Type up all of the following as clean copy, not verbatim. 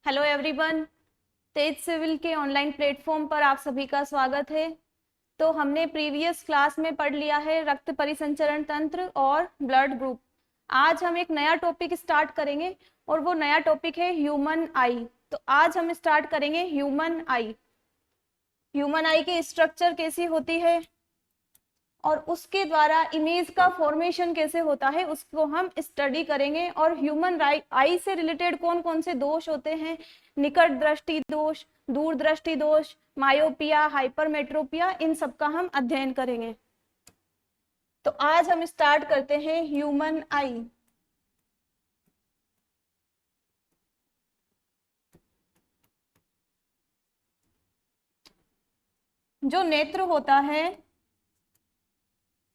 Hello everyone. Tej civil के online platform पर आप सभी का स्वागत है। तो हमने प्रीवियस क्लास में पढ़ लिया है रक्त परिसंचरण तंत्र और ब्लड ग्रुप। आज हम एक नया टॉपिक स्टार्ट करेंगे और वो नया टॉपिक है ह्यूमन आई। तो आज हम स्टार्ट करेंगे ह्यूमन आई। ह्यूमन आई की स्ट्रक्चर कैसी होती है और उसके द्वारा इमेज का फॉर्मेशन कैसे होता है उसको हम स्टडी करेंगे। और ह्यूमन आई से रिलेटेड कौन कौन से दोष होते हैं, निकट दृष्टि दोष, दूर दृष्टि दोष, मायोपिया, हाइपरमेट्रोपिया, इन सब का हम अध्ययन करेंगे। तो आज हम स्टार्ट करते हैं ह्यूमन आई। जो नेत्र होता है,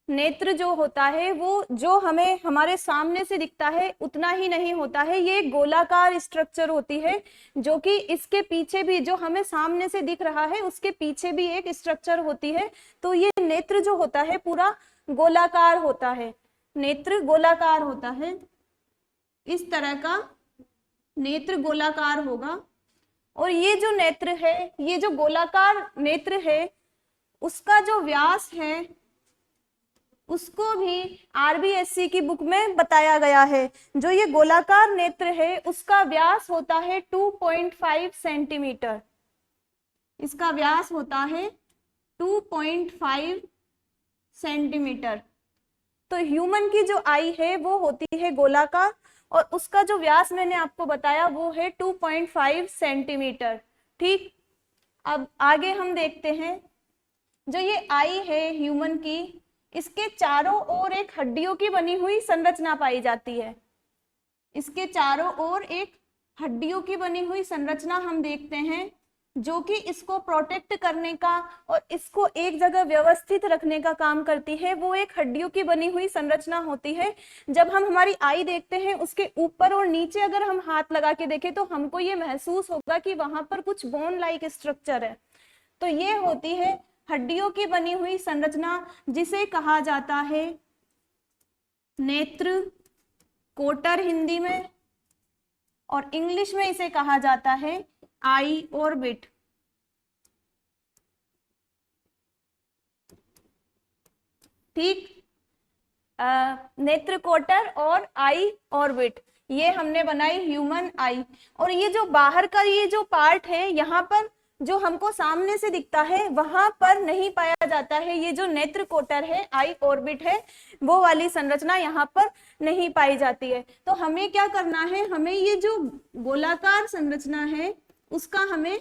नेत्र जो होता है वो जो हमें हमारे सामने से दिखता है उतना ही नहीं होता है, ये गोलाकार स्ट्रक्चर होती है जो कि इसके पीछे भी, जो हमें सामने से दिख रहा है उसके पीछे भी एक स्ट्रक्चर होती है। तो ये नेत्र जो होता है पूरा गोलाकार होता है, नेत्र गोलाकार होता है, इस तरह का नेत्र गोलाकार होगा। और ये जो नेत्र है, ये जो गोलाकार नेत्र है उसका जो व्यास है उसको भी आरबीएससी की बुक में बताया गया है। जो ये गोलाकार नेत्र है उसका व्यास होता है 2.5 सेंटीमीटर। इसका व्यास होता है 2.5 सेंटीमीटर। तो ह्यूमन की जो आई है वो होती है गोलाकार और उसका जो व्यास मैंने आपको बताया वो है 2.5 सेंटीमीटर। ठीक, अब आगे हम देखते हैं। जो ये आई है ह्यूमन की, इसके चारों ओर एक हड्डियों की बनी हुई संरचना पाई जाती है। इसके चारों ओर एक हड्डियों की बनी हुई संरचना हम देखते हैं जो कि इसको प्रोटेक्ट करने का और इसको एक जगह व्यवस्थित रखने का काम करती है। वो एक हड्डियों की बनी हुई संरचना होती है। जब हम हमारी आई देखते हैं उसके ऊपर और नीचे अगर हम हाथ लगा के देखें तो हमको ये महसूस होगा कि वहां पर कुछ बोन लाइक स्ट्रक्चर है। तो ये होती है हड्डियों की बनी हुई संरचना जिसे कहा जाता है नेत्र कोटर हिंदी में, और इंग्लिश में इसे कहा जाता है आई ऑर्बिट। ठीक, नेत्र कोटर और आई ऑर्बिट ये हमने बनाई ह्यूमन आई। और ये जो बाहर का ये जो पार्ट है यहाँ पर जो हमको सामने से दिखता है वहां पर नहीं पाया जाता है। ये जो नेत्र कोटर है, आई ऑर्बिट है, वो वाली संरचना यहाँ पर नहीं पाई जाती है। तो हमें क्या करना है, हमें ये जो गोलाकार संरचना है उसका हमें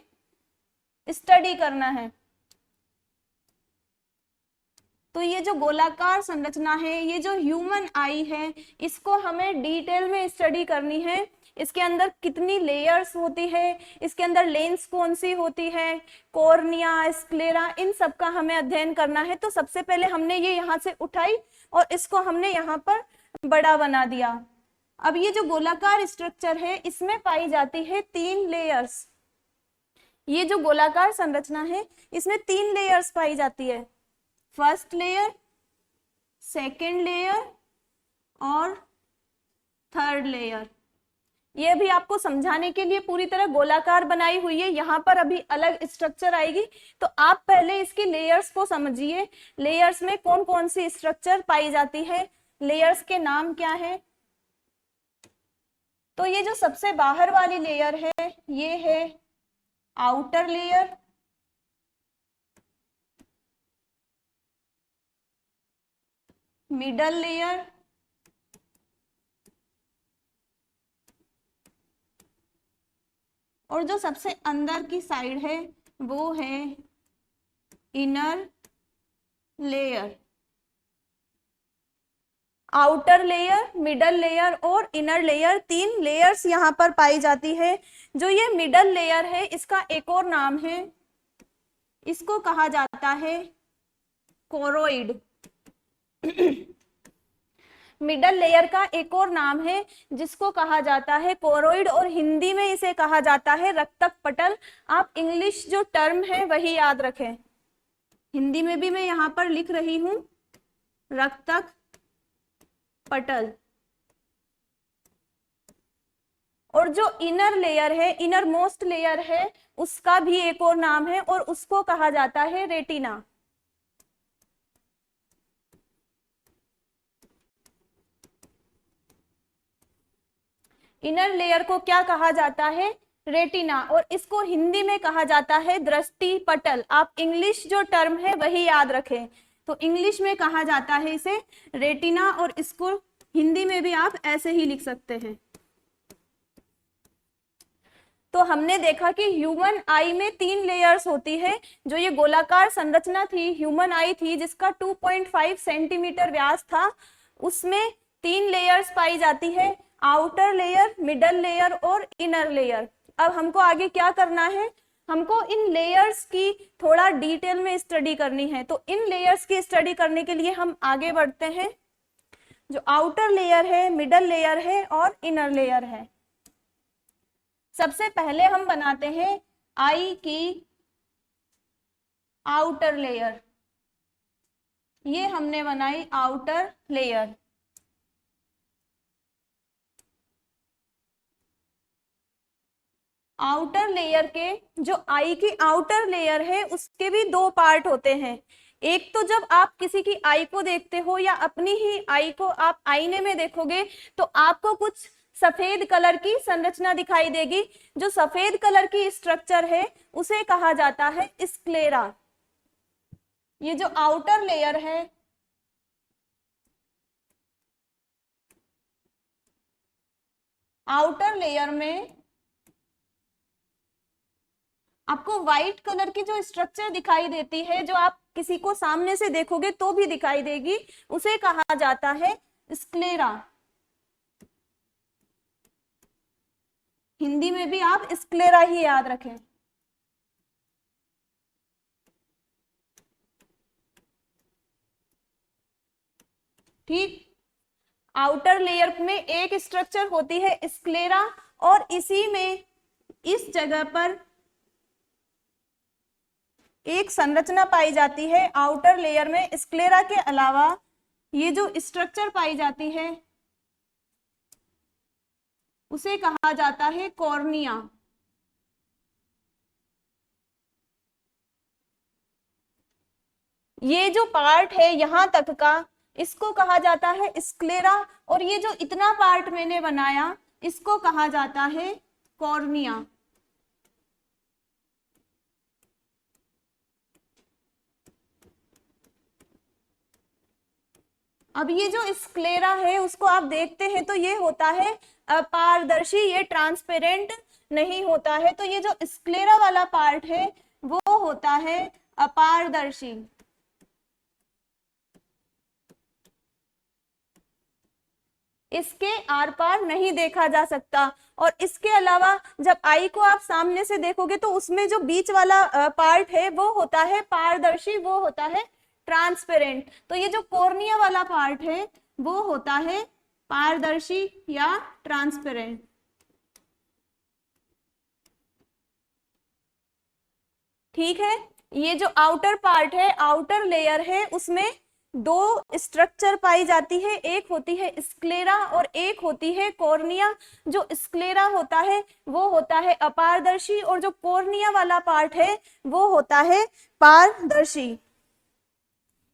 स्टडी करना है। तो ये जो गोलाकार संरचना है, ये जो ह्यूमन आई है, इसको हमें डिटेल में स्टडी करनी है। इसके अंदर कितनी लेयर्स होती है, इसके अंदर लेंस कौन सी होती है, कॉर्निया, स्क्लेरा, इन सब का हमें अध्ययन करना है। तो सबसे पहले हमने ये यहाँ से उठाई और इसको हमने यहाँ पर बड़ा बना दिया। अब ये जो गोलाकार स्ट्रक्चर है इसमें पाई जाती है 3 लेयर्स। ये जो गोलाकार संरचना है इसमें 3 लेयर्स पाई जाती है, फर्स्ट लेयर, सेकेंड लेयर और थर्ड लेयर। ये भी आपको समझाने के लिए पूरी तरह गोलाकार बनाई हुई है, यहाँ पर अभी अलग स्ट्रक्चर आएगी। तो आप पहले इसकी लेयर्स को समझिए, लेयर्स में कौन कौन सी स्ट्रक्चर पाई जाती है, लेयर्स के नाम क्या है। तो ये जो सबसे बाहर वाली लेयर है ये है आउटर लेयर, मिडल लेयर और जो सबसे अंदर की साइड है वो है inner layer. Outer layer, middle layer और इनर लेयर, 3 लेयर्स यहाँ पर पाई जाती है। जो ये मिडल लेयर है इसका एक और नाम है, इसको कहा जाता है कोरोइड। मिडल लेयर का एक और नाम है जिसको कहा जाता है कोरोइड और हिंदी में इसे कहा जाता है रक्तक पटल। आप इंग्लिश जो टर्म है वही याद रखें, हिंदी में भी मैं यहाँ पर लिख रही हूं रक्तक पटल। और जो इनर लेयर है, इनर मोस्ट लेयर है, उसका भी एक और नाम है और उसको कहा जाता है रेटिना। इनर लेयर को क्या कहा जाता है? रेटिना। और इसको हिंदी में कहा जाता है दृष्टि पटल। आप इंग्लिश जो टर्म है वही याद रखें। तो इंग्लिश में कहा जाता है इसे रेटिना और इसको हिंदी में भी आप ऐसे ही लिख सकते हैं। तो हमने देखा कि ह्यूमन आई में 3 लेयर्स होती है। जो ये गोलाकार संरचना थी, ह्यूमन आई थी जिसका 2.5 सेंटीमीटर व्यास था, उसमें 3 लेयर्स पाई जाती है, आउटर लेयर, मिडल लेयर और इनर लेयर। अब हमको आगे क्या करना है? हमको इन लेयर्स की थोड़ा डिटेल में स्टडी करनी है। तो इन लेयर्स की स्टडी करने के लिए हम आगे बढ़ते हैं। जो आउटर लेयर है, मिडल लेयर है और इनर लेयर है। सबसे पहले हम बनाते हैं आई की आउटर लेयर। ये हमने बनाई आउटर लेयर। आउटर लेयर के, जो आई की आउटर लेयर है उसके भी 2 पार्ट होते हैं। एक तो जब आप किसी की आई को देखते हो या अपनी ही आई को आप आईने में देखोगे तो आपको कुछ सफेद कलर की संरचना दिखाई देगी। जो सफेद कलर की स्ट्रक्चर है उसे कहा जाता है स्क्लेरा। ये जो आउटर लेयर है, आउटर लेयर में आपको व्हाइट कलर की जो स्ट्रक्चर दिखाई देती है, जो आप किसी को सामने से देखोगे तो भी दिखाई देगी, उसे कहा जाता है स्क्लेरा। हिंदी में भी आप स्क्लेरा ही याद रखें। ठीक। आउटर लेयर में एक स्ट्रक्चर होती है स्क्लेरा और इसी में इस जगह पर एक संरचना पाई जाती है आउटर लेयर में। स्क्लेरा के अलावा ये जो स्ट्रक्चर पाई जाती है उसे कहा जाता है कॉर्निया। ये जो पार्ट है यहां तक का, इसको कहा जाता है स्क्लेरा। और ये जो इतना पार्ट मैंने बनाया इसको कहा जाता है कॉर्निया। अब ये जो स्क्लेरा है उसको आप देखते हैं तो ये होता है अपारदर्शी, ये ट्रांसपेरेंट नहीं होता है। तो ये जो स्क्लेरा वाला पार्ट है वो होता है अपारदर्शी। इसके आर पार नहीं देखा जा सकता। और इसके अलावा जब आई को आप सामने से देखोगे तो उसमें जो बीच वाला पार्ट है वो होता है पारदर्शी, वो होता है ट्रांसपेरेंट। तो ये जो कॉर्निया वाला पार्ट है वो होता है पारदर्शी या ट्रांसपेरेंट। ठीक है। ये जो आउटर पार्ट है, आउटर लेयर है, उसमें 2 स्ट्रक्चर पाई जाती है। एक होती है स्क्लेरा और एक होती है कॉर्निया। जो स्क्लेरा होता है वो होता है अपारदर्शी और जो कॉर्निया वाला पार्ट है वो होता है पारदर्शी।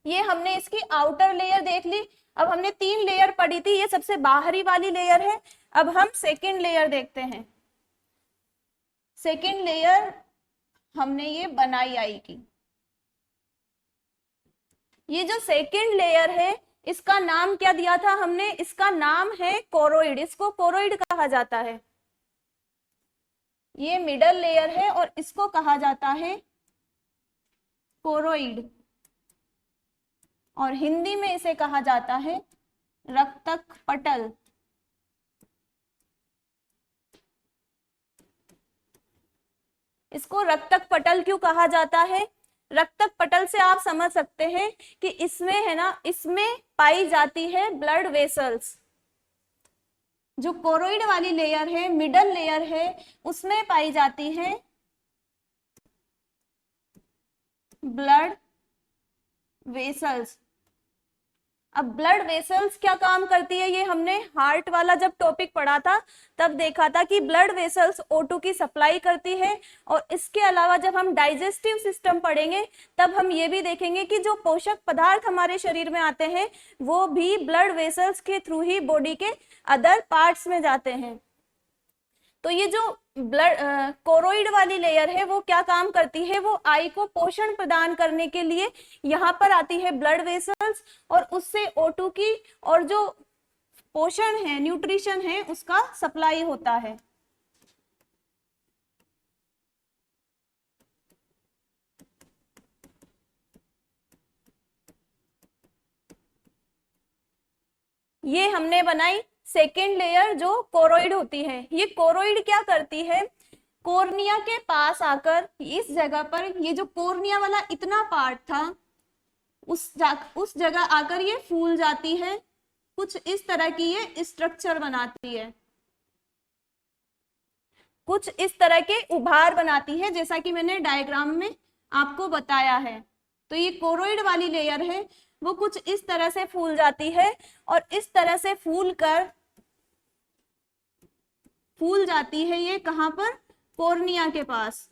ये हमने इसकी आउटर लेयर देख ली। अब हमने 3 लेयर पढ़ी थी, ये सबसे बाहरी वाली लेयर है। अब हम सेकेंड लेयर देखते हैं। सेकेंड लेयर हमने ये बनाई आई की। ये जो सेकेंड लेयर है इसका नाम क्या दिया था हमने? इसका नाम है कोरोइड। इसको कोरोइड कहा जाता है। ये मिडल लेयर है और इसको कहा जाता है कोरोइड। और हिंदी में इसे कहा जाता है रक्तक पटल। इसको रक्तक पटल क्यों कहा जाता है? रक्तक पटल से आप समझ सकते हैं कि इसमें है ना, इसमें पाई जाती है ब्लड वेसल्स। जो कोरोइड वाली लेयर है, मिडल लेयर है, उसमें पाई जाती है ब्लड वेसल्स। अब ब्लड वेसल्स क्या काम करती है, ये हमने हार्ट वाला जब टॉपिक पढ़ा था तब देखा था कि ब्लड वेसल्स O2 की सप्लाई करती है। और इसके अलावा जब हम डाइजेस्टिव सिस्टम पढ़ेंगे तब हम ये भी देखेंगे कि जो पोषक पदार्थ हमारे शरीर में आते हैं वो भी ब्लड वेसल्स के थ्रू ही बॉडी के अदर पार्ट्स में जाते हैं। तो ये जो ब्लड कोरोइड वाली लेयर है वो क्या काम करती है, वो आई को पोषण प्रदान करने के लिए यहाँ पर आती है ब्लड वेसल्स, और उससे O2 की और जो पोषण है, न्यूट्रिशन है, उसका सप्लाई होता है। ये हमने बनाई सेकेंड लेयर जो कोरोइड होती है। ये कोरोइड क्या करती है, कोर्निया के पास आकर इस जगह पर, ये जो कोर्निया वाला इतना पार्ट था उस जगह आकर ये फूल जाती है, कुछ इस तरह की ये स्ट्रक्चर बनाती है, कुछ इस तरह के उभार बनाती है, जैसा कि मैंने डायग्राम में आपको बताया है। तो ये कोरोइड वाली लेयर है वो कुछ इस तरह से फूल जाती है, और इस तरह से फूल जाती है ये कहां पर, कोर्निया के पास।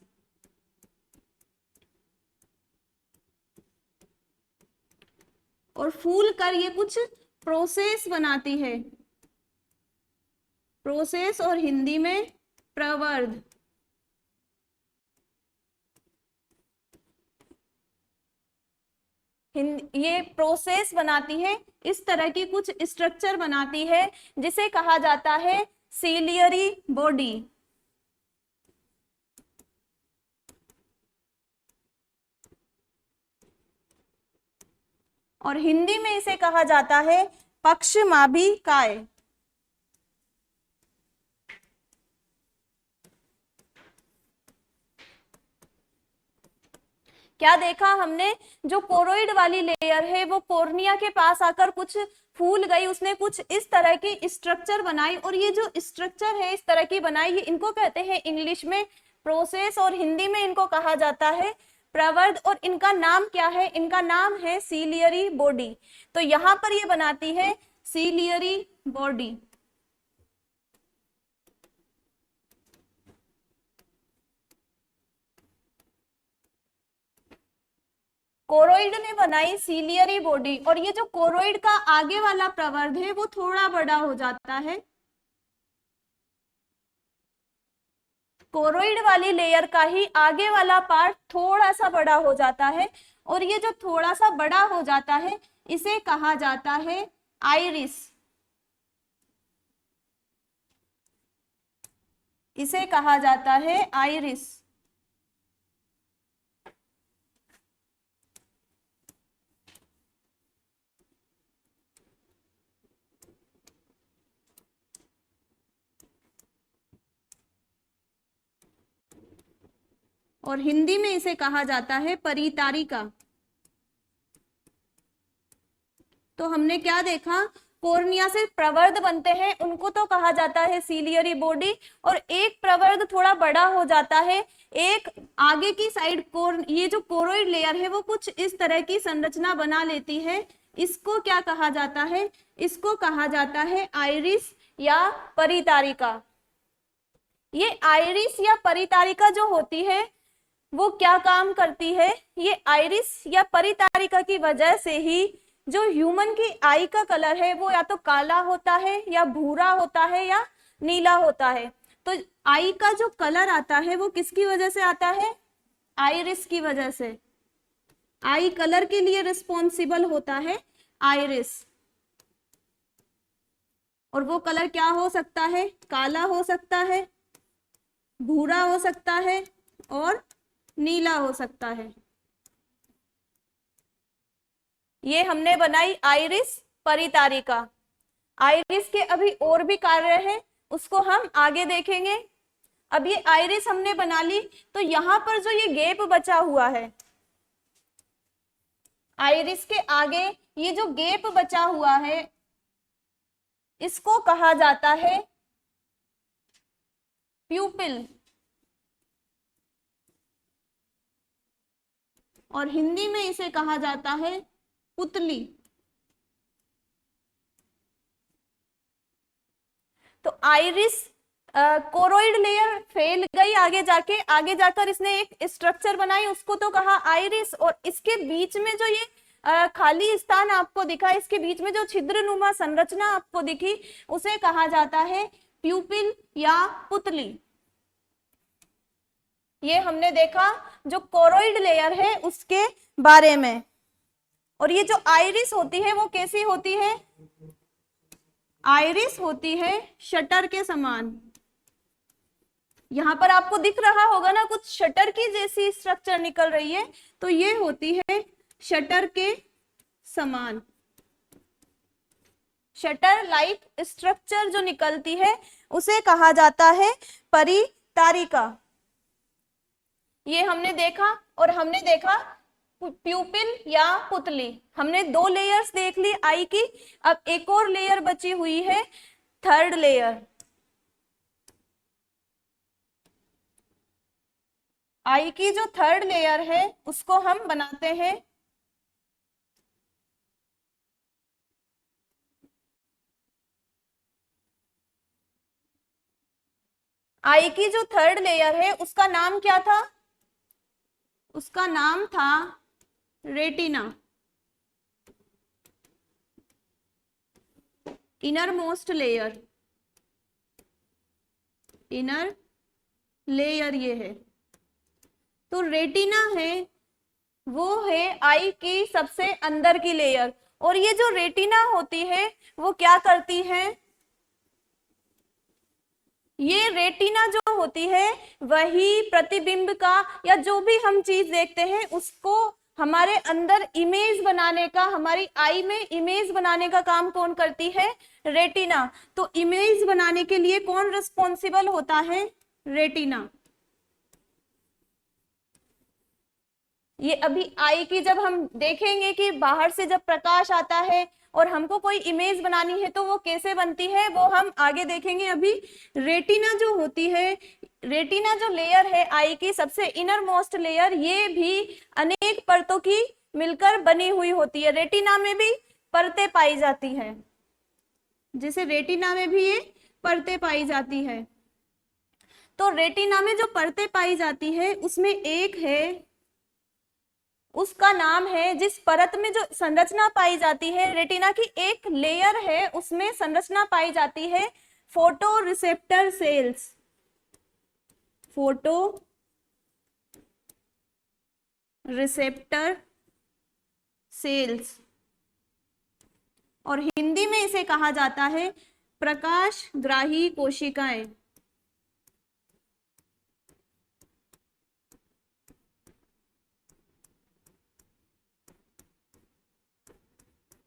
और फूल कर ये कुछ प्रोसेस बनाती है, प्रोसेस और हिंदी में प्रवर्ध। ये प्रोसेस बनाती है, इस तरह की कुछ स्ट्रक्चर बनाती है जिसे कहा जाता है सीलियरी बॉडी। और हिंदी में इसे कहा जाता है पक्षमाभी काय। क्या देखा हमने, जो कोरोइड वाली लेयर है वो कोर्निया के पास आकर कुछ फूल गई, उसने कुछ इस तरह की स्ट्रक्चर बनाई, और ये जो स्ट्रक्चर है इस तरह की बनाई, ये इनको कहते हैं इंग्लिश में प्रोसेस, और हिंदी में इनको कहा जाता है प्रवर्ध। और इनका नाम क्या है, इनका नाम है सीलियरी बॉडी। तो यहाँ पर ये बनाती है सीलियरी बॉडी। कोरोइड ने बनाई सीलियरी बॉडी, और ये जो कोरोइड का आगे वाला प्रवर्ध है वो थोड़ा बड़ा हो जाता है। कोरोइड वाली लेयर का ही आगे वाला पार्ट थोड़ा सा बड़ा हो जाता है, और ये जो थोड़ा सा बड़ा हो जाता है इसे कहा जाता है आइरिस। इसे कहा जाता है आइरिस। और हिंदी में इसे कहा जाता है परितारिका। तो हमने क्या देखा, कोर्निया से प्रवर्ध बनते हैं उनको तो कहा जाता है सीलियरी बॉडी, और एक प्रवर्ध थोड़ा बड़ा हो जाता है, एक आगे की साइड ये जो कोरोइड लेयर है वो कुछ इस तरह की संरचना बना लेती है। इसको क्या कहा जाता है, इसको कहा जाता है आइरिस या परितारिका। ये आइरिस या परितारिका जो होती है वो क्या काम करती है, ये आइरिस या परितारिका की वजह से ही जो ह्यूमन की आई का कलर है वो या तो काला होता है या भूरा होता है या नीला होता है। तो आई का जो कलर आता है वो किसकी वजह से आता है, आइरिस की वजह से। आई कलर के लिए रिस्पॉन्सिबल होता है आइरिस, और वो कलर क्या हो सकता है, काला हो सकता है, भूरा हो सकता है और नीला हो सकता है। ये हमने बनाई आइरिस परितारिका। आइरिस के अभी और भी कार्य हैं, उसको हम आगे देखेंगे। अब ये आइरिस हमने बना ली, तो यहां पर जो ये गैप बचा हुआ है, आइरिस के आगे ये जो गैप बचा हुआ है इसको कहा जाता है प्यूपिल, और हिंदी में इसे कहा जाता है पुतली। तो आइरिस कोरोइड लेयर फैल गई आगे जाकर इसने एक स्ट्रक्चर बनाई, उसको तो कहा आइरिस। और इसके बीच में जो ये खाली स्थान आपको दिखा, इसके बीच में जो छिद्रनुमा संरचना आपको दिखी, उसे कहा जाता है प्यूपिल या पुतली। ये हमने देखा जो कोरोइड लेयर है उसके बारे में। और ये जो आइरिस होती है वो कैसी होती है? आइरिस होती है शटर के समान। यहां पर आपको दिख रहा होगा ना, कुछ शटर की जैसी स्ट्रक्चर निकल रही है, तो ये होती है शटर के समान। शटर लाइक स्ट्रक्चर जो निकलती है उसे कहा जाता है परितारिका। ये हमने देखा। और हमने देखा प्यूपिल या पुतली। हमने 2 लेयर्स देख ली आई की। अब एक और लेयर बची हुई है, थर्ड लेयर। आई की जो थर्ड लेयर है उसको हम बनाते हैं आई की जो थर्ड लेयर है उसका नाम क्या था? उसका नाम था retina, inner most layer. Inner layer ये है। तो रेटिना है वो है आई की सबसे अंदर की लेयर। और ये जो रेटिना होती है वो क्या करती है? ये रेटिना जो होती है वही प्रतिबिंब का या जो भी हम चीज देखते हैं उसको हमारे अंदर इमेज बनाने का, हमारी आई में इमेज बनाने का काम कौन करती है? रेटिना। तो इमेज बनाने के लिए कौन रिस्पॉन्सिबल होता है? रेटिना। ये अभी आई की जब हम देखेंगे कि बाहर से जब प्रकाश आता है और हमको कोई इमेज बनानी है तो वो कैसे बनती है वो हम आगे देखेंगे। अभी रेटिना जो होती है, रेटिना जो लेयर है आई की सबसे इनर मोस्ट लेयर, ये भी अनेक परतों की मिलकर बनी हुई होती है। रेटिना में भी परतें पाई जाती है, जैसे रेटिना में भी ये परतें पाई जाती है। तो रेटिना में जो परतें पाई जाती है उसमें एक है, उसका नाम है, जिस परत में जो संरचना पाई जाती है, रेटिना की एक लेयर है उसमें संरचना पाई जाती है photo receptor cells. Photo receptor cells, और हिंदी में इसे कहा जाता है प्रकाश ग्राही कोशिकाएं।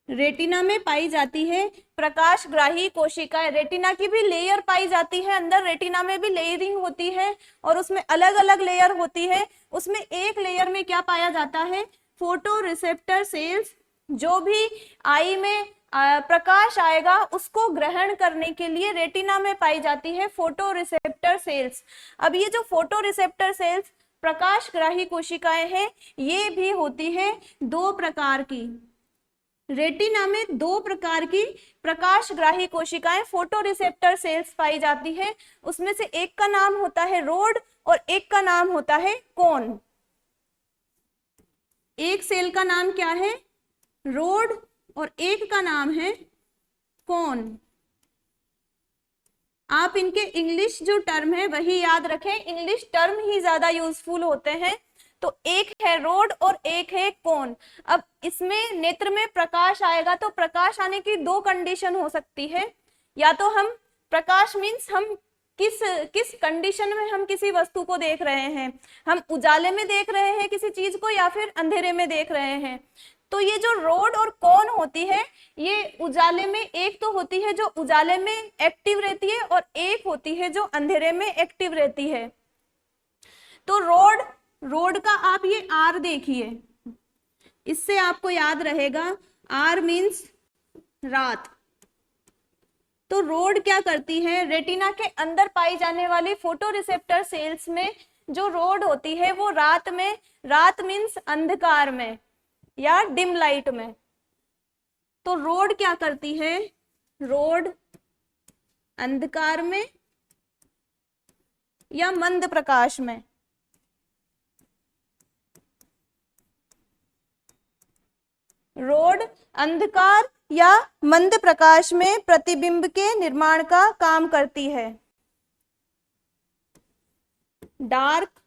रेटिना में पाई जाती है प्रकाश ग्राही कोशिकाएं। रेटिना की भी लेयर पाई जाती है अंदर, रेटिना में भी लेयरिंग होती है और उसमें अलग अलग लेयर होती है। उसमें एक लेयर में क्या पाया जाता है? Photo receptor cells. जो भी आई में प्रकाश आएगा उसको ग्रहण करने के लिए रेटिना में पाई जाती है फोटो रिसेप्टर सेल्स। अब ये जो फोटो रिसेप्टर सेल्स प्रकाश ग्राही कोशिकाएं हैं, ये भी होती है 2 प्रकार की। रेटिना में 2 प्रकार की प्रकाशग्राही कोशिकाएं फोटो रिसेप्टर सेल्स पाई जाती है। उसमें से एक का नाम होता है रोड और एक का नाम होता है कोन। एक सेल का नाम क्या है? रोड, और एक का नाम है कोन। आप इनके इंग्लिश जो टर्म है वही याद रखें, इंग्लिश टर्म ही ज्यादा यूजफुल होते हैं। तो एक है रोड और एक है कोन। अब इसमें नेत्र में प्रकाश आएगा तो प्रकाश आने की 2 कंडीशन हो सकती है। या तो हम प्रकाश मीन्स हम किस कंडीशन में हम किसी वस्तु को देख रहे हैं, हम उजाले में देख रहे हैं किसी चीज को या फिर अंधेरे में देख रहे हैं। तो ये जो रोड और कोन होती है ये उजाले में, एक तो होती है जो उजाले में एक्टिव रहती है और एक होती है जो अंधेरे में एक्टिव रहती है। तो रोड का आप ये आर देखिए, इससे आपको याद रहेगा आर मीन्स रात। तो रोड क्या करती है? रेटिना के अंदर पाई जाने वाली फोटो रिसेप्टर सेल्स में जो रोड होती है वो रात में, रात मीन्स अंधकार में या डिम लाइट में। तो रोड क्या करती है? रोड अंधकार में या मंद प्रकाश में? रोड अंधकार या मंद प्रकाश में प्रतिबिंब के निर्माण का काम करती है। डार्क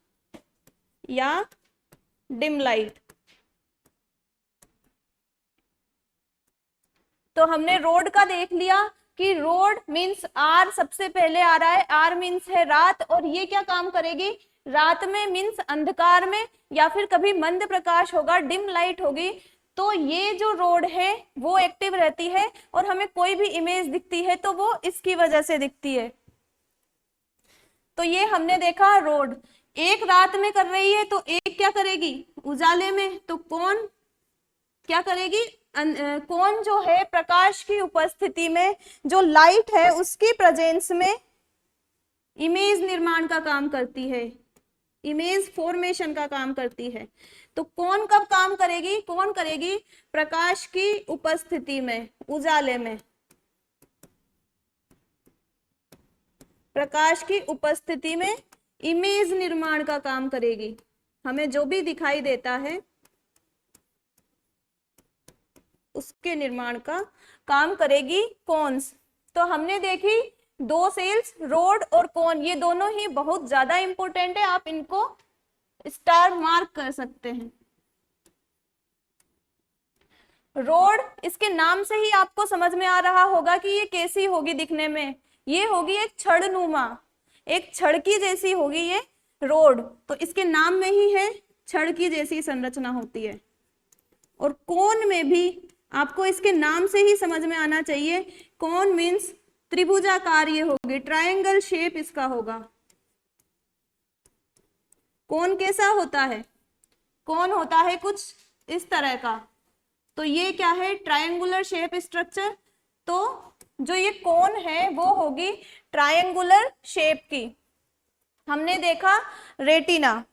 या डिम लाइट। तो हमने रोड का देख लिया कि रोड मीन्स आर सबसे पहले आ रहा है, आर मीन्स है रात, और ये क्या काम करेगी? रात में मीन्स अंधकार में, या फिर कभी मंद प्रकाश होगा, डिम लाइट होगी, तो ये जो रोड है वो एक्टिव रहती है, और हमें कोई भी इमेज दिखती है तो वो इसकी वजह से दिखती है। तो ये हमने देखा रोड एक रात में कर रही है, तो एक क्या करेगी? उजाले में। तो कौन क्या करेगी? कौन जो है प्रकाश की उपस्थिति में, जो लाइट है उसकी प्रेजेंस में इमेज निर्माण का काम करती है, इमेज फॉर्मेशन का काम करती है। तो कौन कब काम करेगी? कौन करेगी? प्रकाश की उपस्थिति में, उजाले में। प्रकाश की उपस्थिति में इमेज निर्माण का काम करेगी। हमें जो भी दिखाई देता है उसके निर्माण का काम करेगी कोन्स। तो हमने देखी दो सेल्स, रोड और कोन, ये दोनों ही बहुत ज्यादा इंपॉर्टेंट है, आप इनको स्टार मार्क कर सकते हैं। रोड, इसके नाम से ही आपको समझ में आ रहा होगा कि ये कैसी होगी दिखने में। ये होगी एक छड़नुमा, एक छड़ की जैसी होगी ये रोड। तो इसके नाम में ही है छड़ की जैसी संरचना होती है। और कोन में भी आपको इसके नाम से ही समझ में आना चाहिए, कोन मीन्स त्रिभुजाकार ये होगी, ट्रायंगल शेप इसका होगा। कोन कैसा होता है? कोन होता है कुछ इस तरह का। तो ये क्या है? Triangular shape structure. तो जो ये कोन है वो होगी ट्रायंगुलर शेप की। हमने देखा रेटिना।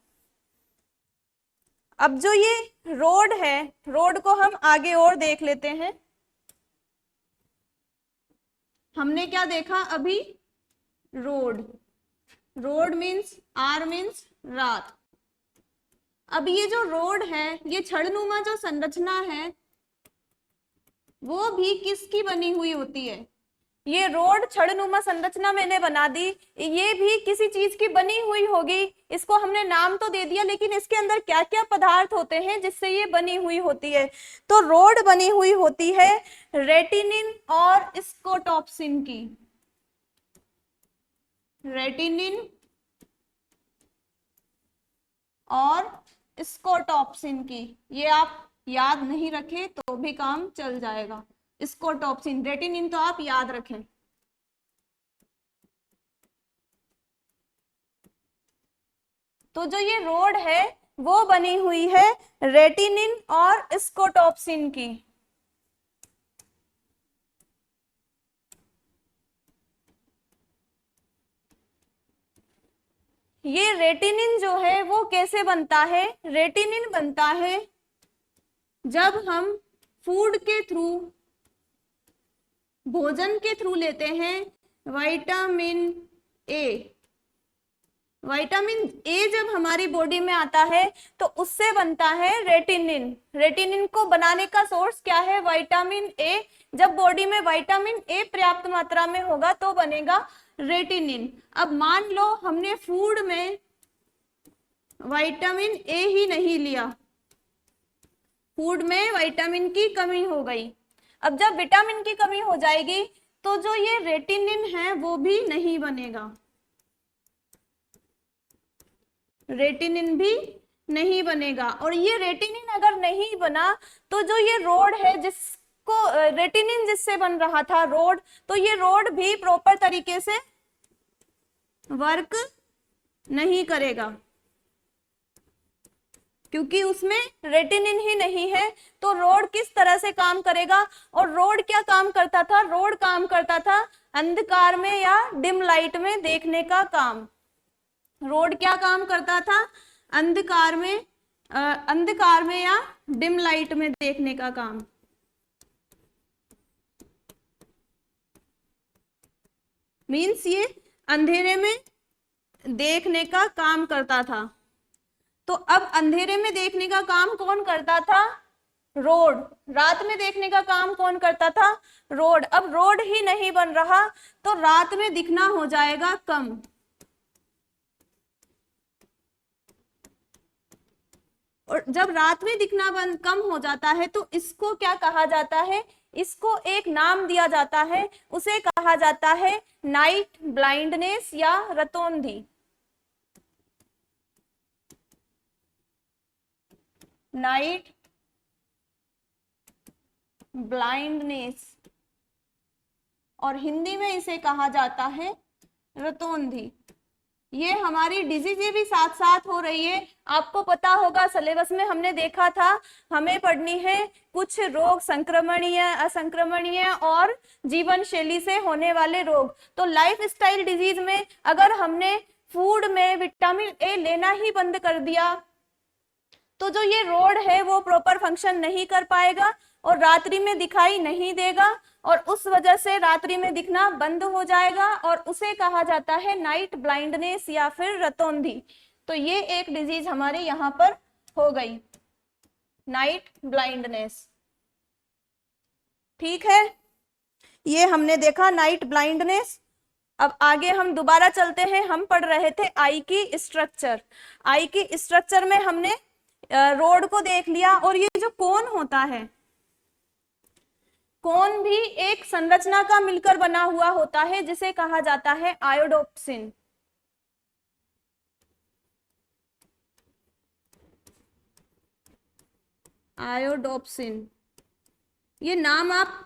अब जो ये रोड है, रोड को हम आगे और देख लेते हैं। हमने क्या देखा अभी? Road, road means R means रात। अब ये जो रोड है, ये छड़नुमा जो संरचना है वो भी किसकी बनी हुई होती है? ये रोड छड़नुमा संरचना मैंने बना दी, ये भी किसी चीज की बनी हुई होगी। इसको हमने नाम तो दे दिया, लेकिन इसके अंदर क्या क्या पदार्थ होते हैं जिससे ये बनी हुई होती है? तो रोड बनी हुई होती है रेटिनिन और स्कोटॉप्सिन की। रेटिनिन और स्कोटॉप्सिन की। ये आप याद नहीं रखे तो भी काम चल जाएगा। स्कोटॉप्सिन, रेटिनिन तो आप याद रखें। तो जो ये रोड है वो बनी हुई है रेटिनिन और स्कोटॉप्सिन की। ये रेटिनिन जो है वो कैसे बनता है? रेटिनिन बनता है जब हम फूड के थ्रू, भोजन के थ्रू लेते हैं विटामिन ए। विटामिन ए जब हमारी बॉडी में आता है तो उससे बनता है रेटिनिन। रेटिनिन को बनाने का सोर्स क्या है? Vitamin A. जब बॉडी में विटामिन ए पर्याप्त मात्रा में होगा तो बनेगा रेटिनिन। अब मान लो हमने फूड में विटामिन ए ही नहीं लिया, फूड में विटामिन की कमी हो गई। अब जब विटामिन की कमी हो जाएगी तो जो ये रेटिनिन है वो भी नहीं बनेगा, रेटिनिन भी नहीं बनेगा। और ये रेटिनिन अगर नहीं बना तो जो ये रोड है जिसको रेटिनिन जिससे बन रहा था रोड, तो ये रोड भी प्रॉपर तरीके से वर्क नहीं करेगा, क्योंकि उसमें रेटिनिन ही नहीं है। तो रोड किस तरह से काम करेगा? और रोड क्या काम करता था? रोड काम करता था अंधकार में या डिम लाइट में देखने का काम। रोड क्या काम करता था? अंधकार में या डिम लाइट में देखने का काम। मीन्स ये अंधेरे में देखने का काम करता था। तो अब अंधेरे में देखने का काम कौन करता था? रोड। रात में देखने का काम कौन करता था? रोड। अब रोड ही नहीं बन रहा तो रात में दिखना हो जाएगा कम। और जब रात में दिखना कम हो जाता है तो इसको क्या कहा जाता है? इसको एक नाम दिया जाता है, उसे कहा जाता है नाइट ब्लाइंडनेस या रतौंधी। नाइट ब्लाइंडनेस, और हिंदी में इसे कहा जाता है रतौंधी। ये हमारी डिजीज भी साथ साथ हो रही है। आपको पता होगा सिलेबस में हमने देखा था, हमें पढ़नी है कुछ रोग, संक्रमणीय, असंक्रमणीय और जीवन शैली से होने वाले रोग। तो लाइफ स्टाइल डिजीज में अगर हमने फूड में विटामिन ए लेना ही बंद कर दिया तो जो ये रोड है वो प्रॉपर फंक्शन नहीं कर पाएगा और रात्रि में दिखाई नहीं देगा, और उस वजह से रात्रि में दिखना बंद हो जाएगा और उसे कहा जाता है नाइट ब्लाइंडनेस या फिर रतौंधी। तो ये एक डिजीज हमारे यहाँ पर हो गई, नाइट ब्लाइंडनेस। ठीक है, ये हमने देखा नाइट ब्लाइंडनेस। अब आगे हम दोबारा चलते हैं। हम पढ़ रहे थे आई की स्ट्रक्चर। आई की स्ट्रक्चर में हमने रोड को देख लिया, और ये जो कोन होता है, कोन भी एक संरचना का मिलकर बना हुआ होता है जिसे कहा जाता है आयोडोप्सिन। आयोडोप्सिन, ये नाम आप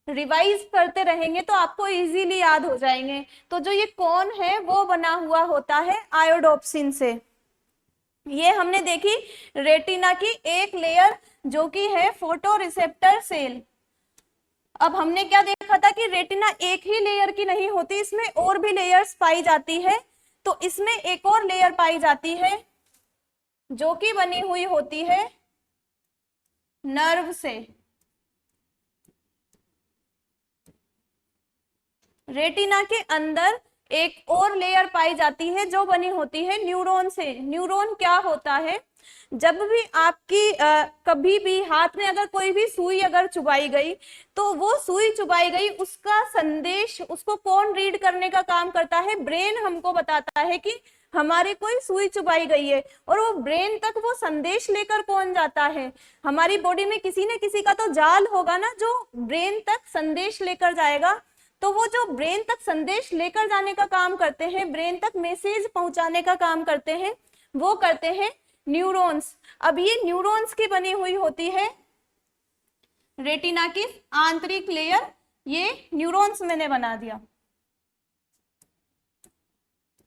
रिवाइज करते रहेंगे तो आपको इजीली याद हो जाएंगे। तो जो ये कोन है वो बना हुआ होता है आयोडोप्सिन से। ये हमने देखी रेटिना की एक लेयर जो कि है फोटो रिसेप्टर सेल। अब हमने क्या देखा था कि रेटिना एक ही लेयर की नहीं होती, इसमें और भी लेयर्स पाई जाती है। तो इसमें एक और लेयर पाई जाती है जो कि बनी हुई होती है नर्व से। रेटिना के अंदर एक और लेयर पाई जाती है जो बनी होती है न्यूरॉन से। न्यूरॉन क्या होता है? जब भी आपकी कभी भी हाथ में अगर कोई भी सुई अगर चुभाई गई तो वो सुई चुभाई गई उसका संदेश उसको कौन रीड करने का काम करता है? ब्रेन हमको बताता है कि हमारे कोई सुई चुभाई गई है, और वो ब्रेन तक वो संदेश लेकर कौन जाता है? हमारी बॉडी में किसी न किसी का तो जाल होगा ना जो ब्रेन तक संदेश लेकर जाएगा। तो वो जो ब्रेन तक संदेश लेकर जाने का काम करते हैं, ब्रेन तक मैसेज पहुंचाने का काम करते हैं, वो करते हैं न्यूरॉन्स। अब ये न्यूरॉन्स की बनी हुई होती है रेटिना की आंतरिक लेयर। ये न्यूरॉन्स मैंने बना दिया,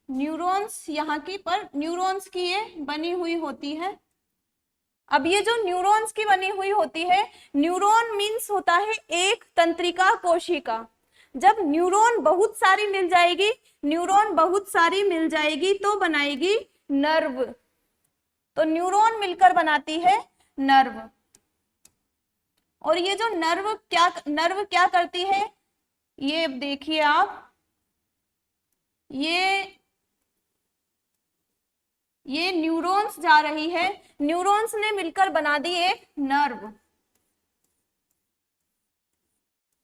न्यूरॉन्स यहाँ की, पर न्यूरॉन्स की ये बनी हुई होती है। अब ये जो न्यूरॉन्स की बनी हुई होती है, न्यूरॉन मीन्स होता है एक तंत्रिका कोशिका। जब न्यूरॉन बहुत सारी मिल जाएगी, न्यूरॉन बहुत सारी मिल जाएगी तो बनाएगी नर्व। तो न्यूरॉन मिलकर बनाती है नर्व। और ये जो नर्व क्या करती है? ये देखिए आप, ये न्यूरॉन्स जा रही है, न्यूरॉन्स ने मिलकर बना दी एक नर्व।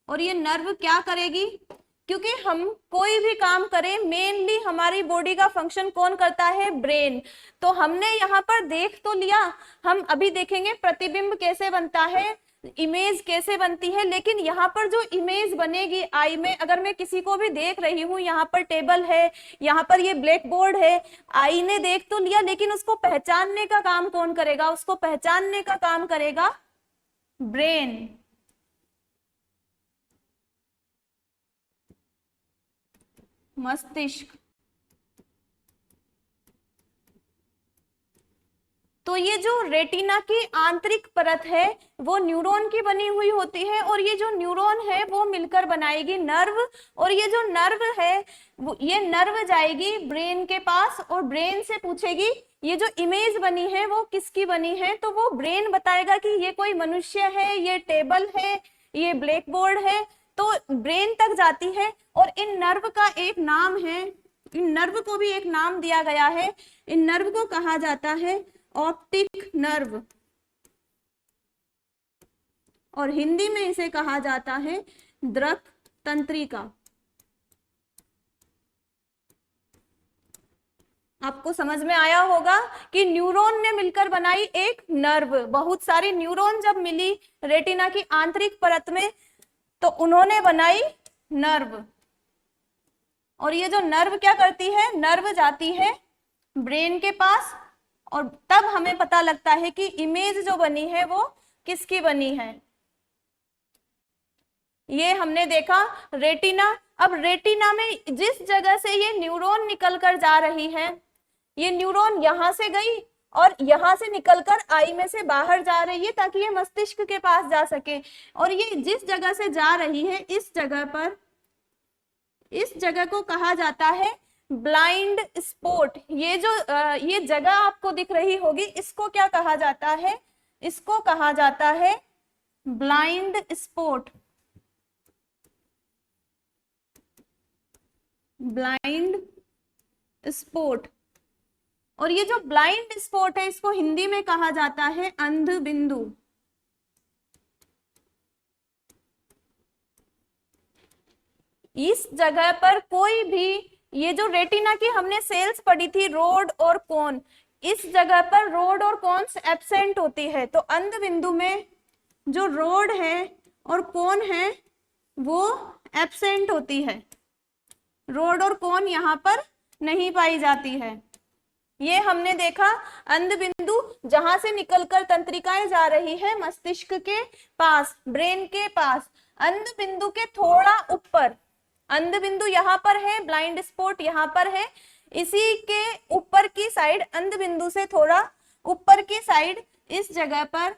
और ये नर्व क्या करेगी? क्योंकि हम कोई भी काम करें मेनली हमारी बॉडी का फंक्शन कौन करता है? ब्रेन। तो हमने यहाँ पर देख तो लिया, हम अभी देखेंगे प्रतिबिंब कैसे बनता है, इमेज कैसे बनती है। लेकिन यहाँ पर जो इमेज बनेगी आई में, अगर मैं किसी को भी देख रही हूँ, यहाँ पर टेबल है, यहाँ पर ये ब्लैक बोर्ड है, आई ने देख तो लिया, लेकिन उसको पहचानने का काम कौन करेगा? उसको पहचानने का काम करेगा ब्रेन। मस्तिष्क। तो ये जो रेटिना की आंतरिक परत है वो न्यूरॉन की बनी हुई होती है, और ये जो न्यूरॉन है वो मिलकर बनाएगी नर्व। और ये जो नर्व है ये नर्व जाएगी ब्रेन के पास, और ब्रेन से पूछेगी ये जो इमेज बनी है वो किसकी बनी है? तो वो ब्रेन बताएगा कि ये कोई मनुष्य है, ये टेबल है, ये ब्लैक बोर्ड है। तो ब्रेन तक जाती है। और इन नर्व का एक नाम है, इन नर्व को भी एक नाम दिया गया है, इन नर्व को कहा जाता है ऑप्टिक नर्व, और हिंदी में इसे कहा जाता है दृक तंत्रिका। आपको समझ में आया होगा कि न्यूरॉन ने मिलकर बनाई एक नर्व, बहुत सारी न्यूरॉन जब मिली रेटिना की आंतरिक परत में तो उन्होंने बनाई नर्व। और ये जो नर्व क्या करती है, नर्व जाती है ब्रेन के पास, और तब हमें पता लगता है कि इमेज जो बनी है वो किसकी बनी है। ये हमने देखा रेटिना। अब रेटिना में जिस जगह से ये न्यूरॉन निकल कर जा रही है, ये न्यूरॉन यहां से गई और यहां से निकलकर आई में से बाहर जा रही है ताकि ये मस्तिष्क के पास जा सके। और ये जिस जगह से जा रही है इस जगह पर, इस जगह को कहा जाता है ब्लाइंड स्पॉट। ये जो ये जगह आपको दिख रही होगी इसको क्या कहा जाता है, इसको कहा जाता है ब्लाइंड स्पॉट, ब्लाइंड स्पॉट। और ये जो ब्लाइंड स्पॉट है इसको हिंदी में कहा जाता है अंध बिंदु। इस जगह पर कोई भी, ये जो रेटिना की हमने सेल्स पढ़ी थी रोड और कोन, इस जगह पर रोड और कोन्स एब्सेंट होती है। तो अंध बिंदु में जो रोड है और कोन है वो एब्सेंट होती है, रोड और कोन यहाँ पर नहीं पाई जाती है। ये हमने देखा अंध बिंदु जहां से निकलकर तंत्रिकाएं जा रही है मस्तिष्क के पास, ब्रेन के पास। अंध बिंदु के थोड़ा ऊपर, अंध बिंदु यहाँ पर है, ब्लाइंड स्पॉट यहाँ पर है, इसी के ऊपर की साइड, अंध बिंदु से थोड़ा ऊपर की साइड, इस जगह पर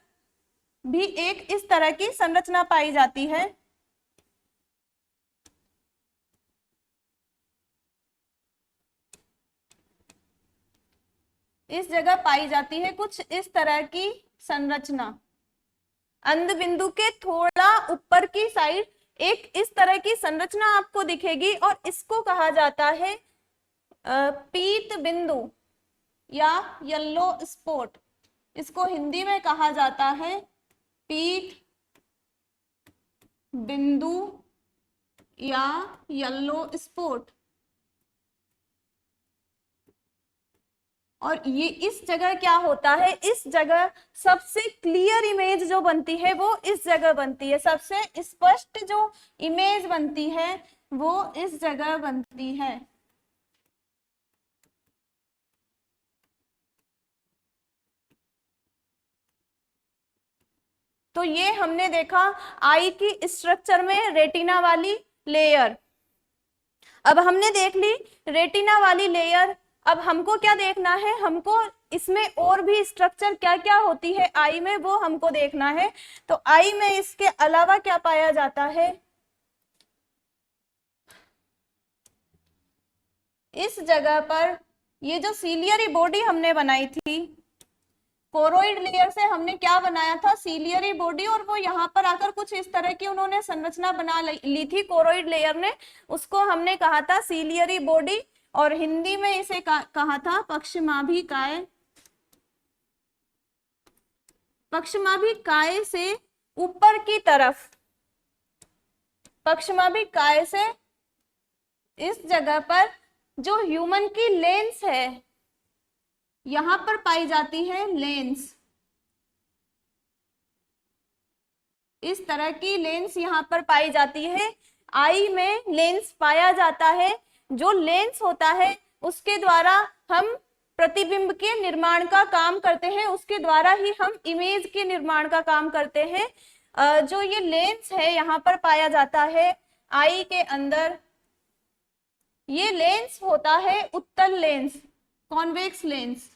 भी एक इस तरह की संरचना पाई जाती है। इस जगह पाई जाती है कुछ इस तरह की संरचना। अंध बिंदु के थोड़ा ऊपर की साइड एक इस तरह की संरचना आपको दिखेगी और इसको कहा जाता है पीत बिंदु या येलो स्पॉट। इसको हिंदी में कहा जाता है पीत बिंदु या येलो स्पॉट। और ये इस जगह क्या होता है, इस जगह सबसे क्लियर इमेज जो बनती है वो इस जगह बनती है, सबसे स्पष्ट जो इमेज बनती है वो इस जगह बनती है। तो ये हमने देखा आई की स्ट्रक्चर में रेटिना वाली लेयर। अब हमने देख ली रेटिना वाली लेयर, अब हमको क्या देखना है, हमको इसमें और भी स्ट्रक्चर क्या क्या होती है आई में वो हमको देखना है। तो आई में इसके अलावा क्या पाया जाता है, इस जगह पर ये जो सीलियरी बॉडी हमने बनाई थी, कोरोइड लेयर से हमने क्या बनाया था, सीलियरी बॉडी, और वो यहाँ पर आकर कुछ इस तरह की उन्होंने संरचना बना ली थी कोरोइड लेयर ने, उसको हमने कहा था सीलियरी बॉडी, और हिंदी में इसे कहा था पक्षमाभिकाय। पक्षमाभिकाय से ऊपर की तरफ, पक्षमाभिकाय से इस जगह पर जो ह्यूमन की लेंस है यहां पर पाई जाती है लेंस, इस तरह की लेंस यहां पर पाई जाती है। आई में लेंस पाया जाता है, जो लेंस होता है उसके द्वारा हम प्रतिबिंब के निर्माण का काम करते हैं, उसके द्वारा ही हम इमेज के निर्माण का काम करते हैं। जो ये लेंस है यहाँ पर पाया जाता है आई के अंदर, ये लेंस होता है उत्तल लेंस, कॉन्वेक्स लेंस।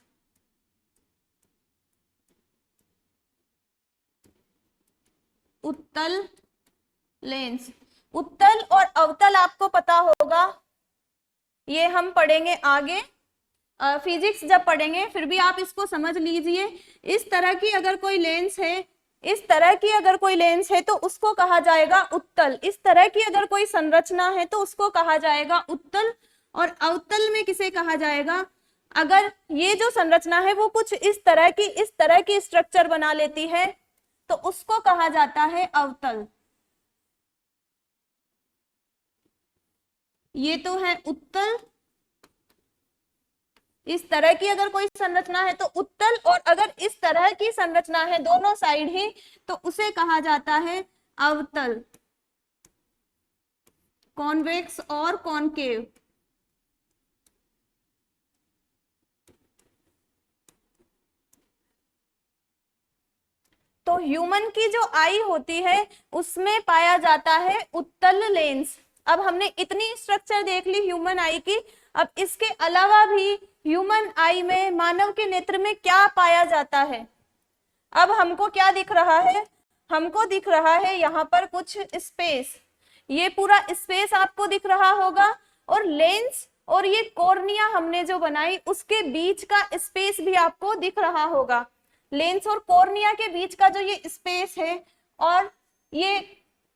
उत्तल लेंस, उत्तल और अवतल आपको पता होगा, ये हम पढ़ेंगे आगे फिजिक्स जब पढ़ेंगे, फिर भी आप इसको समझ लीजिए। इस तरह की अगर कोई लेंस है इस तरह की अगर कोई लेंस है तो उसको कहा जाएगा उत्तल। इस तरह की अगर कोई संरचना है तो उसको कहा जाएगा उत्तल। और अवतल में किसे कहा जाएगा? अगर ये जो संरचना है वो कुछ इस तरह की स्ट्रक्चर बना लेती है तो उसको कहा जाता है अवतल। ये तो है उत्तल। इस तरह की अगर कोई संरचना है तो उत्तल, और अगर इस तरह की संरचना है दोनों साइड ही तो उसे कहा जाता है अवतल, कॉन्वेक्स और कॉनकेव। तो ह्यूमन की जो आई होती है उसमें पाया जाता है उत्तल लेंस। अब हमने इतनी स्ट्रक्चर देख ली ह्यूमन आई की, अब इसके अलावा भी ह्यूमन आई में, मानव के नेत्र में क्या पाया जाता है? अब हमको क्या दिख रहा है? हमको दिख रहा है यहाँ पर कुछ स्पेस, ये पूरा स्पेस आपको दिख रहा होगा, और लेंस और ये कॉर्निया हमने जो बनाई उसके बीच का स्पेस भी आपको दिख रहा होगा। लेंस और कॉर्निया के बीच का जो ये स्पेस है, और ये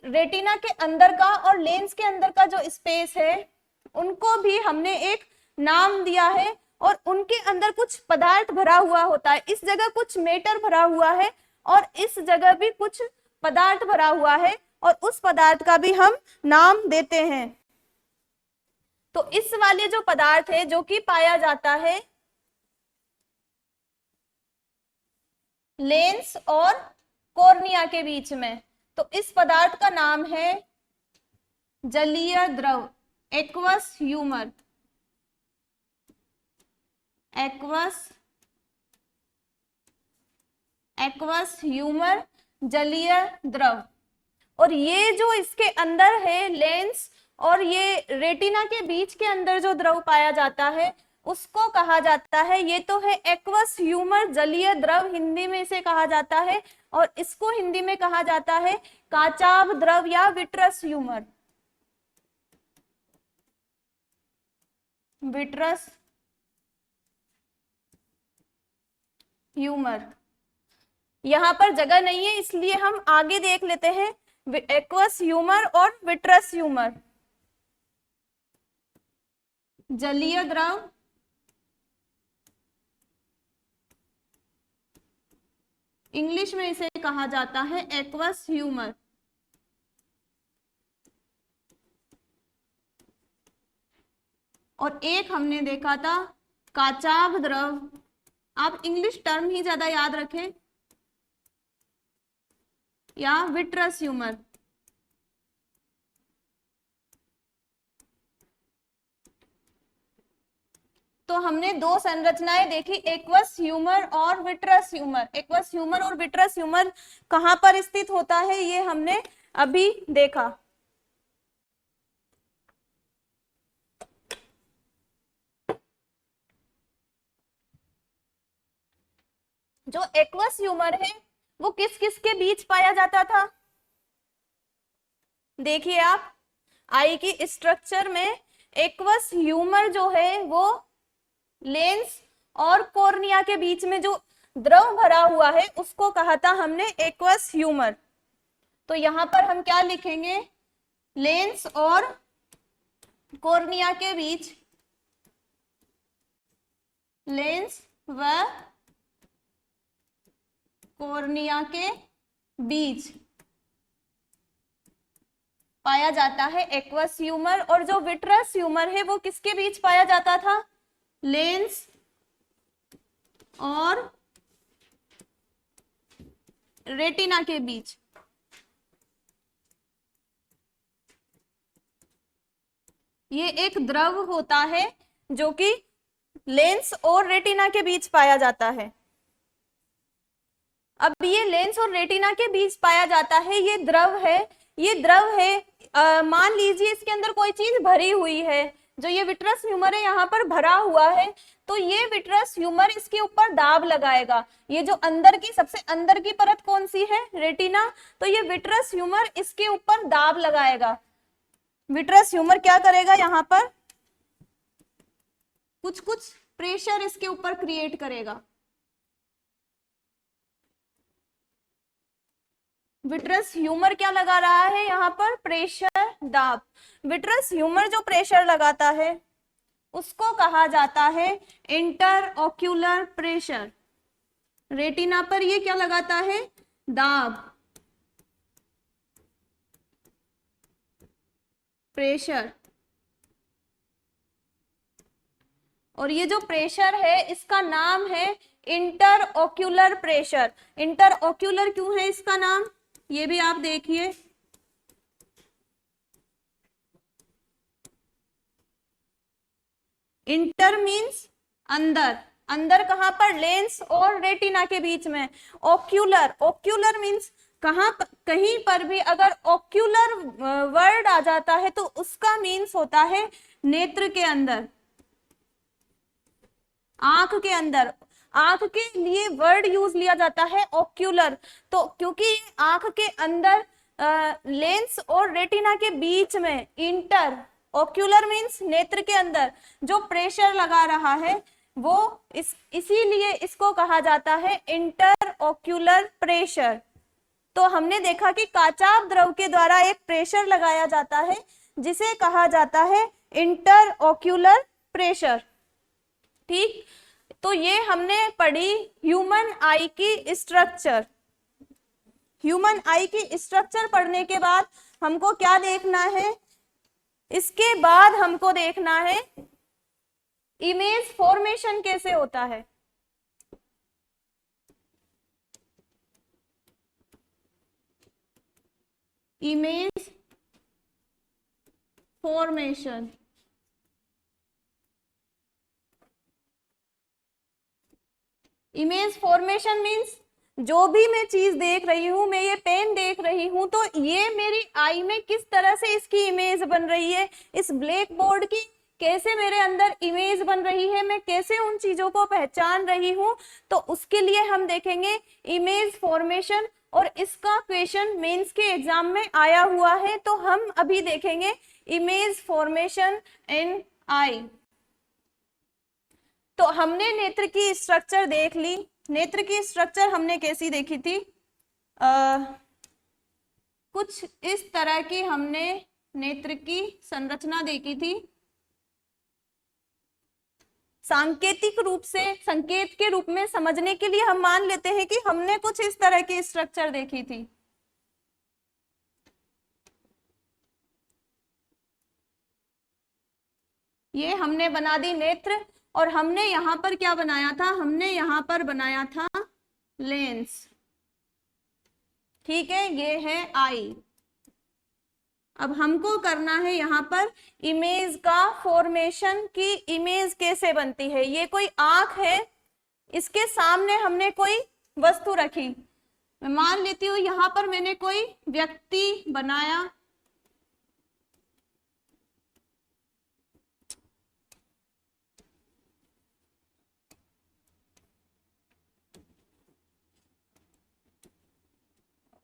रेटिना के अंदर का और लेंस के अंदर का जो स्पेस है, उनको भी हमने एक नाम दिया है। और उनके अंदर कुछ पदार्थ भरा हुआ होता है, इस जगह कुछ मेटर भरा हुआ है और इस जगह भी कुछ पदार्थ भरा हुआ है, और उस पदार्थ का भी हम नाम देते हैं। तो इस वाले जो पदार्थ है जो कि पाया जाता है लेंस और कॉर्निया के बीच में, तो इस पदार्थ का नाम है जलीय द्रव, एक्वस ह्यूमर। एक्वस ह्यूमर, जलीय द्रव। और ये जो इसके अंदर है लेंस और ये रेटिना के बीच के अंदर जो द्रव पाया जाता है उसको कहा जाता है, ये तो है एक्वस ह्यूमर जलीय द्रव, हिंदी में इसे कहा जाता है, और इसको हिंदी में कहा जाता है काचाभ द्रव या विट्रस ह्यूमर। Vitreous humour. यहां पर जगह नहीं है इसलिए हम आगे देख लेते हैं एक्वस ह्यूमर और विट्रस ह्यूमर। जलीय द्रव, इंग्लिश में इसे कहा जाता है एक्वस ह्यूमर। और एक हमने देखा था काचाभ द्रव, आप इंग्लिश टर्म ही ज्यादा याद रखें, या विट्रस ह्यूमर। तो हमने दो संरचनाएं देखी, एक्वस ह्यूमर और विट्रस ह्यूमर। एक्वस ह्यूमर और विट्रस ह्यूमर कहां पर स्थित होता है ये हमने अभी देखा। जो एक्वस ह्यूमर है वो किस किस के बीच पाया जाता था? देखिए आप, आई की स्ट्रक्चर में एक्वस ह्यूमर जो है वो लेंस और कॉर्निया के बीच में जो द्रव भरा हुआ है उसको कहा था हमने एक्वस ह्यूमर। तो यहां पर हम क्या लिखेंगे? लेंस और कॉर्निया के बीच, लेंस व कॉर्निया के बीच पाया जाता है एक्वस ह्यूमर। और जो विट्रस ह्यूमर है वो किसके बीच पाया जाता था? लेंस और रेटिना के बीच। ये एक द्रव होता है जो कि लेंस और रेटिना के बीच पाया जाता है। अब ये लेंस और रेटिना के बीच पाया जाता है, ये द्रव है, ये द्रव है। मान लीजिए इसके अंदर कोई चीज भरी हुई है, जो ये विट्रस ह्यूमर है यहाँ पर भरा हुआ है, तो ये विट्रस ह्यूमर इसके ऊपर दाब लगाएगा। ये जो अंदर की, सबसे अंदर की परत कौन सी है? रेटिना। तो ये विट्रस ह्यूमर इसके ऊपर दाब लगाएगा। विट्रस ह्यूमर क्या करेगा? यहाँ पर कुछ कुछ प्रेशर इसके ऊपर क्रिएट करेगा। विट्रस ह्यूमर क्या लगा रहा है यहाँ पर? प्रेशर, दाब। विट्रस ह्यूमर जो प्रेशर लगाता है उसको कहा जाता है इंटरऑक्यूलर प्रेशर। रेटिना पर ये क्या लगाता है? दाब, प्रेशर। और ये जो प्रेशर है इसका नाम है इंटरऑक्यूलर प्रेशर। इंटरऑक्यूलर क्यों है इसका नाम, ये भी आप देखिए। इंटर मीन्स अंदर, अंदर कहां पर? लेंस और रेटिना के बीच में। ऑक्यूलर, ऑक्यूलर मीन्स कहां पर, कहीं पर भी अगर ऑक्यूलर वर्ड आ जाता है तो उसका मीन्स होता है नेत्र के अंदर, आंख के अंदर। आंख के लिए वर्ड यूज लिया जाता है ऑक्यूलर, तो क्योंकि आंख के अंदर लेंस और रेटिना के बीच में, इंटर ऑक्यूलर मीन्स नेत्र के अंदर जो प्रेशर लगा रहा है वो इसीलिए इसको कहा जाता है इंटर ऑक्यूलर प्रेशर। तो हमने देखा कि काचाभ द्रव के द्वारा एक प्रेशर लगाया जाता है जिसे कहा जाता है इंटर ऑक्यूलर प्रेशर। ठीक, तो ये हमने पढ़ी ह्यूमन आई की स्ट्रक्चर। ह्यूमन आई की स्ट्रक्चर पढ़ने के बाद हमको क्या देखना है? इसके बाद हमको देखना है इमेज फॉर्मेशन कैसे होता है। Image formation, image formation means जो भी मैं चीज देख रही हूं, मैं ये पेन देख रही हूं, तो ये मेरी आई में किस तरह से इसकी इमेज बन रही है, इस ब्लैक बोर्ड की कैसे मेरे अंदर इमेज बन रही है, मैं कैसे उन चीजों को पहचान रही हूं। तो उसके लिए हम देखेंगे इमेज फॉर्मेशन, और इसका क्वेश्चन मेंस के एग्जाम में आया हुआ है। तो हम अभी देखेंगे इमेज फॉर्मेशन इन आई। तो हमने नेत्र की स्ट्रक्चर देख ली। नेत्र की स्ट्रक्चर हमने कैसी देखी थी? कुछ इस तरह की हमने नेत्र की संरचना देखी थी। सांकेतिक रूप से, संकेत के रूप में समझने के लिए हम मान लेते हैं कि हमने कुछ इस तरह की स्ट्रक्चर देखी थी। ये हमने बना दी नेत्र, और हमने यहां पर क्या बनाया था? हमने यहां पर बनाया था लेंस। ठीक है, ये है आई। अब हमको करना है यहाँ पर इमेज का फॉर्मेशन, की इमेज कैसे बनती है। ये कोई आंख है, इसके सामने हमने कोई वस्तु रखी। मैं मान लेती हूँ यहाँ पर मैंने कोई व्यक्ति बनाया,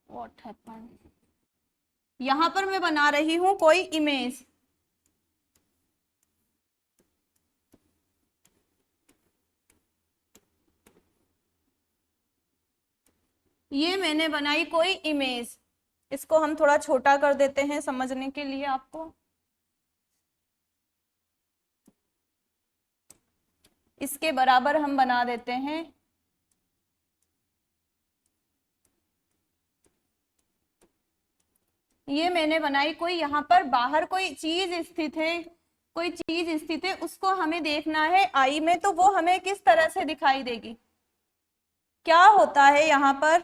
व्हाट हैपेंड, यहां पर मैं बना रही हूं कोई इमेज। ये मैंने बनाई कोई इमेज, इसको हम थोड़ा छोटा कर देते हैं समझने के लिए आपको। इसके बराबर हम बना देते हैं। ये मैंने बनाई कोई, यहाँ पर बाहर कोई चीज स्थित है, कोई चीज स्थित है, उसको हमें देखना है आई में, तो वो हमें किस तरह से दिखाई देगी। क्या होता है यहाँ पर?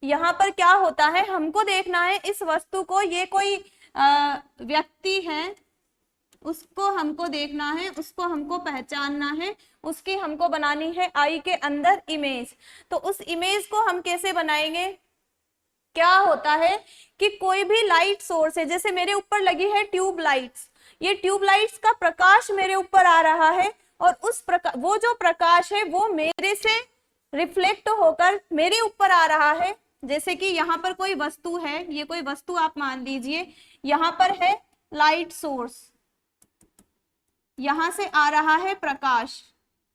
यहाँ पर क्या होता है, हमको देखना है इस वस्तु को, ये कोई व्यक्ति है, उसको हमको देखना है, उसको हमको पहचानना है, उसकी हमको बनानी है आई के अंदर इमेज। तो उस इमेज को हम कैसे बनाएंगे? क्या होता है कि कोई भी लाइट सोर्स है, जैसे मेरे ऊपर लगी है ट्यूब लाइट्स, ये ट्यूब लाइट्स का प्रकाश मेरे ऊपर आ रहा है, और उस प्रकाश, वो जो प्रकाश है वो मेरे से रिफ्लेक्ट होकर मेरे ऊपर आ रहा है। जैसे कि यहाँ पर कोई वस्तु है, ये कोई वस्तु आप मान लीजिए, यहाँ पर है लाइट सोर्स, यहां से आ रहा है प्रकाश,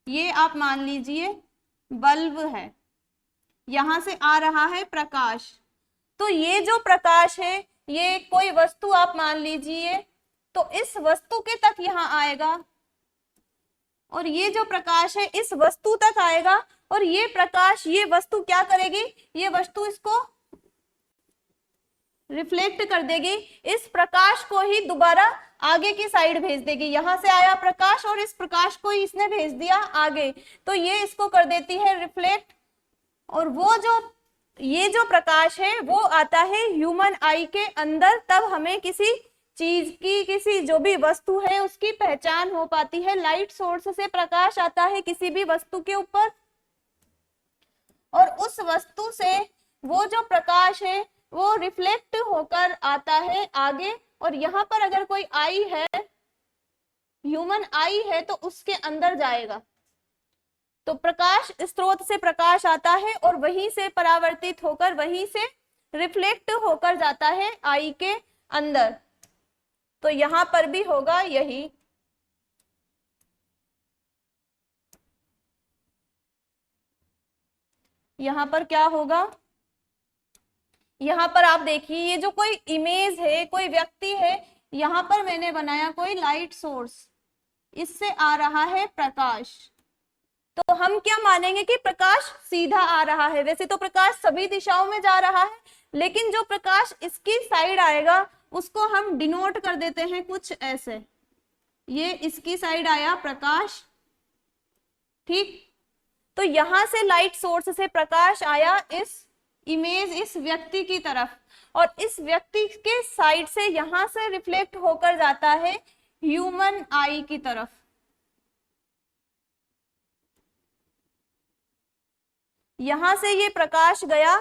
ये आप मान लीजिए बल्ब है, यहां से आ रहा है प्रकाश। तो ये जो प्रकाश है, ये कोई वस्तु आप मान लीजिए, तो इस वस्तु के तक यहाँ आएगा, और ये जो प्रकाश है इस वस्तु तक आएगा, और ये प्रकाश, ये वस्तु क्या करेगी, ये वस्तु इसको रिफ्लेक्ट कर देगी, इस प्रकाश को ही दोबारा आगे की साइड भेज देगी। यहां से आया प्रकाश और इस प्रकाश को ही इसने भेज दिया आगे, तो ये इसको कर देती है रिफ्लेक्ट, और वो जो ये जो प्रकाश है वो आता है ह्यूमन आई के अंदर, तब हमें किसी चीज की, किसी जो भी वस्तु है उसकी पहचान हो पाती है। लाइट सोर्स से प्रकाश आता है किसी भी वस्तु के ऊपर, और उस वस्तु से वो जो प्रकाश है वो रिफ्लेक्ट होकर आता है आगे, और यहाँ पर अगर कोई आई है, ह्यूमन आई है, तो उसके अंदर जाएगा। तो प्रकाश स्रोत से प्रकाश आता है और वहीं से परावर्तित होकर, वहीं से रिफ्लेक्ट होकर जाता है आई के अंदर। तो यहां पर भी होगा यही। यहां पर क्या होगा, यहां पर आप देखिए, ये जो कोई इमेज है, कोई व्यक्ति है, यहां पर मैंने बनाया कोई लाइट सोर्स, इससे आ रहा है प्रकाश, तो हम क्या मानेंगे कि प्रकाश सीधा आ रहा है। वैसे तो प्रकाश सभी दिशाओं में जा रहा है, लेकिन जो प्रकाश इसकी साइड आएगा उसको हम डिनोट कर देते हैं कुछ ऐसे, ये इसकी साइड आया प्रकाश, ठीक। तो यहां से लाइट सोर्स से प्रकाश आया इस इमेज, इस व्यक्ति की तरफ, और इस व्यक्ति के साइड से यहां से रिफ्लेक्ट होकर जाता है ह्यूमन आई की तरफ। यहां से ये प्रकाश गया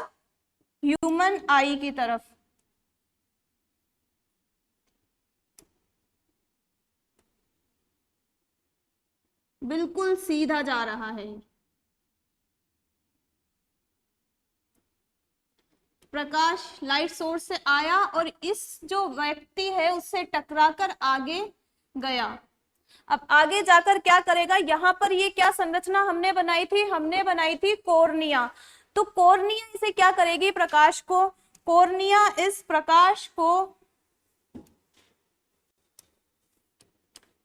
ह्यूमन आई की तरफ, बिल्कुल सीधा जा रहा है। प्रकाश लाइट सोर्स से आया और इस जो व्यक्ति है उससे टकराकर आगे गया। अब आगे जाकर क्या करेगा, यहां पर ये क्या संरचना हमने बनाई थी, हमने बनाई थी कॉर्निया। तो कॉर्निया इसे क्या करेगी, प्रकाश को, कॉर्निया इस प्रकाश को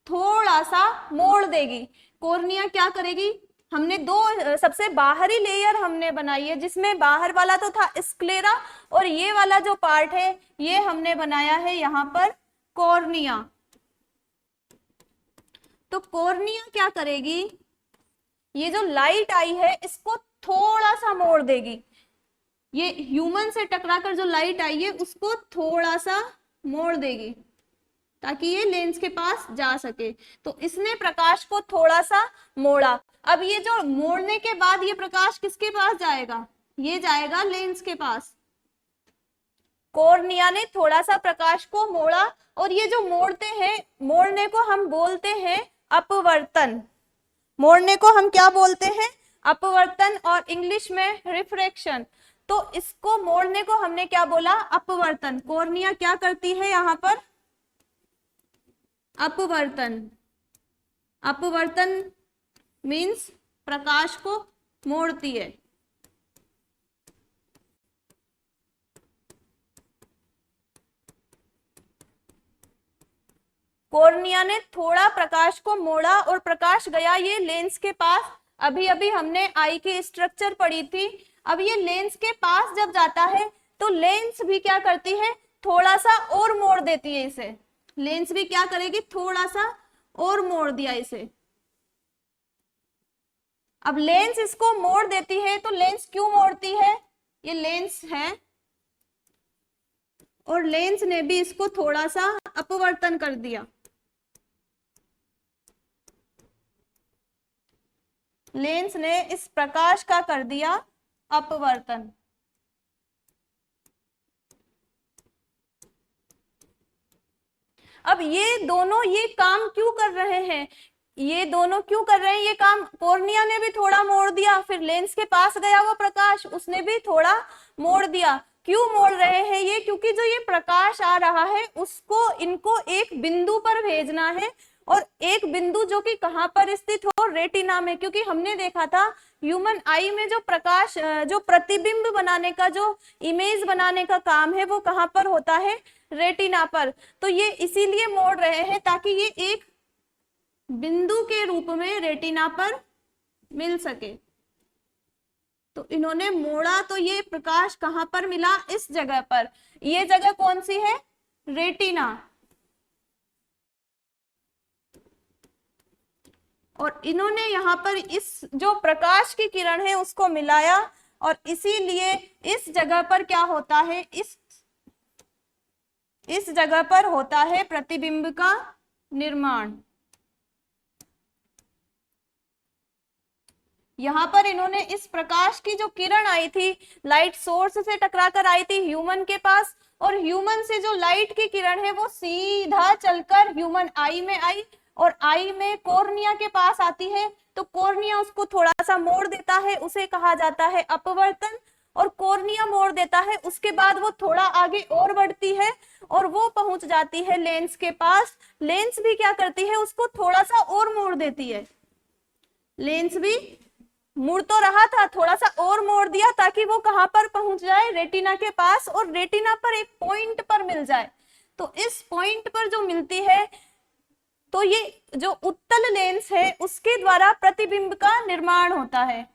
थोड़ा सा मोड़ देगी। कॉर्निया क्या करेगी, हमने दो सबसे बाहरी लेयर हमने बनाई है, जिसमें बाहर वाला तो था स्क्लेरा, और ये वाला जो पार्ट है ये हमने बनाया है यहाँ पर कॉर्निया। तो कॉर्निया क्या करेगी, ये जो लाइट आई है इसको थोड़ा सा मोड़ देगी। ये ह्यूमन से टकराकर जो लाइट आई है उसको थोड़ा सा मोड़ देगी ताकि ये लेंस के पास जा सके। तो इसने प्रकाश को थोड़ा सा मोड़ा। अब ये जो मोड़ने के बाद ये प्रकाश किसके पास जाएगा, ये जाएगा लेंस के पास। कॉर्निया ने थोड़ा सा प्रकाश को मोड़ा, और ये जो मोड़ते हैं, मोड़ने को हम बोलते हैं अपवर्तन। मोड़ने को हम क्या बोलते हैं, अपवर्तन, और इंग्लिश में रिफ्रैक्शन। तो इसको मोड़ने को हमने क्या बोला, अपवर्तन। कॉर्निया क्या करती है यहाँ पर, अपवर्तन। अपवर्तन मीन्स प्रकाश को मोड़ती है। कॉर्निया ने थोड़ा प्रकाश को मोड़ा और प्रकाश गया ये लेंस के पास। अभी अभी हमने आई की स्ट्रक्चर पढ़ी थी। अब ये लेंस के पास जब जाता है तो लेंस भी क्या करती है, थोड़ा सा और मोड़ देती है इसे। लेंस भी क्या करेगी, थोड़ा सा और मोड़ दिया इसे। अब लेंस इसको मोड़ देती है, तो लेंस क्यों मोड़ती है, ये लेंस है और लेंस ने भी इसको थोड़ा सा अपवर्तन कर दिया। लेंस ने इस प्रकाश का कर दिया अपवर्तन। अब ये दोनों ये काम क्यों कर रहे हैं, ये दोनों क्यों कर रहे हैं ये काम, कॉर्निया ने भी थोड़ा मोड़ दिया, फिर लेंस के पास गया वो प्रकाश, उसने भी थोड़ा मोड़ दिया। क्यों मोड़ रहे हैं ये, क्योंकि जो ये प्रकाश आ रहा है उसको इनको एक बिंदु पर भेजना है, और एक बिंदु जो कि कहां पर स्थित हो, रेटिना में, क्योंकि हमने देखा था ह्यूमन आई में जो प्रकाश, जो प्रतिबिंब बनाने का, जो इमेज बनाने का काम है वो कहां पर होता है, रेटिना पर। तो ये इसीलिए मोड़ रहे हैं ताकि ये एक बिंदु के रूप में रेटिना पर मिल सके। तो इन्होंने मोड़ा, तो ये प्रकाश कहां पर मिला, इस जगह पर। ये जगह कौन सी है, रेटिना। और इन्होंने यहाँ पर इस जो प्रकाश की किरण है उसको मिलाया, और इसीलिए इस जगह पर क्या होता है, इस जगह पर होता है प्रतिबिंब का निर्माण। यहाँ पर इन्होंने इस प्रकाश की जो किरण आई थी, लाइट सोर्स से टकराकर आई थी ह्यूमन के पास, और ह्यूमन से जो लाइट की किरण है वो सीधा चलकर ह्यूमन आई में आई, और आई में कॉर्निया के पास आती है। तो कॉर्निया उसको थोड़ा सा मोड़ देता है, उसे कहा जाता है अपवर्तन। और कॉर्निया मोड़ देता है, उसके बाद वो थोड़ा आगे और बढ़ती है और वो पहुंच जाती है लेंस के पास। लेंस भी क्या करती है, उसको थोड़ा सा और मोड़ देती है। लेंस भी मुड़ तो रहा था, थोड़ा सा और मोड़ दिया ताकि वो कहां पर पहुंच जाए, रेटिना के पास, और रेटिना पर एक पॉइंट पर मिल जाए। तो इस पॉइंट पर जो मिलती है, तो ये जो उत्तल लेंस है उसके द्वारा प्रतिबिंब का निर्माण होता है।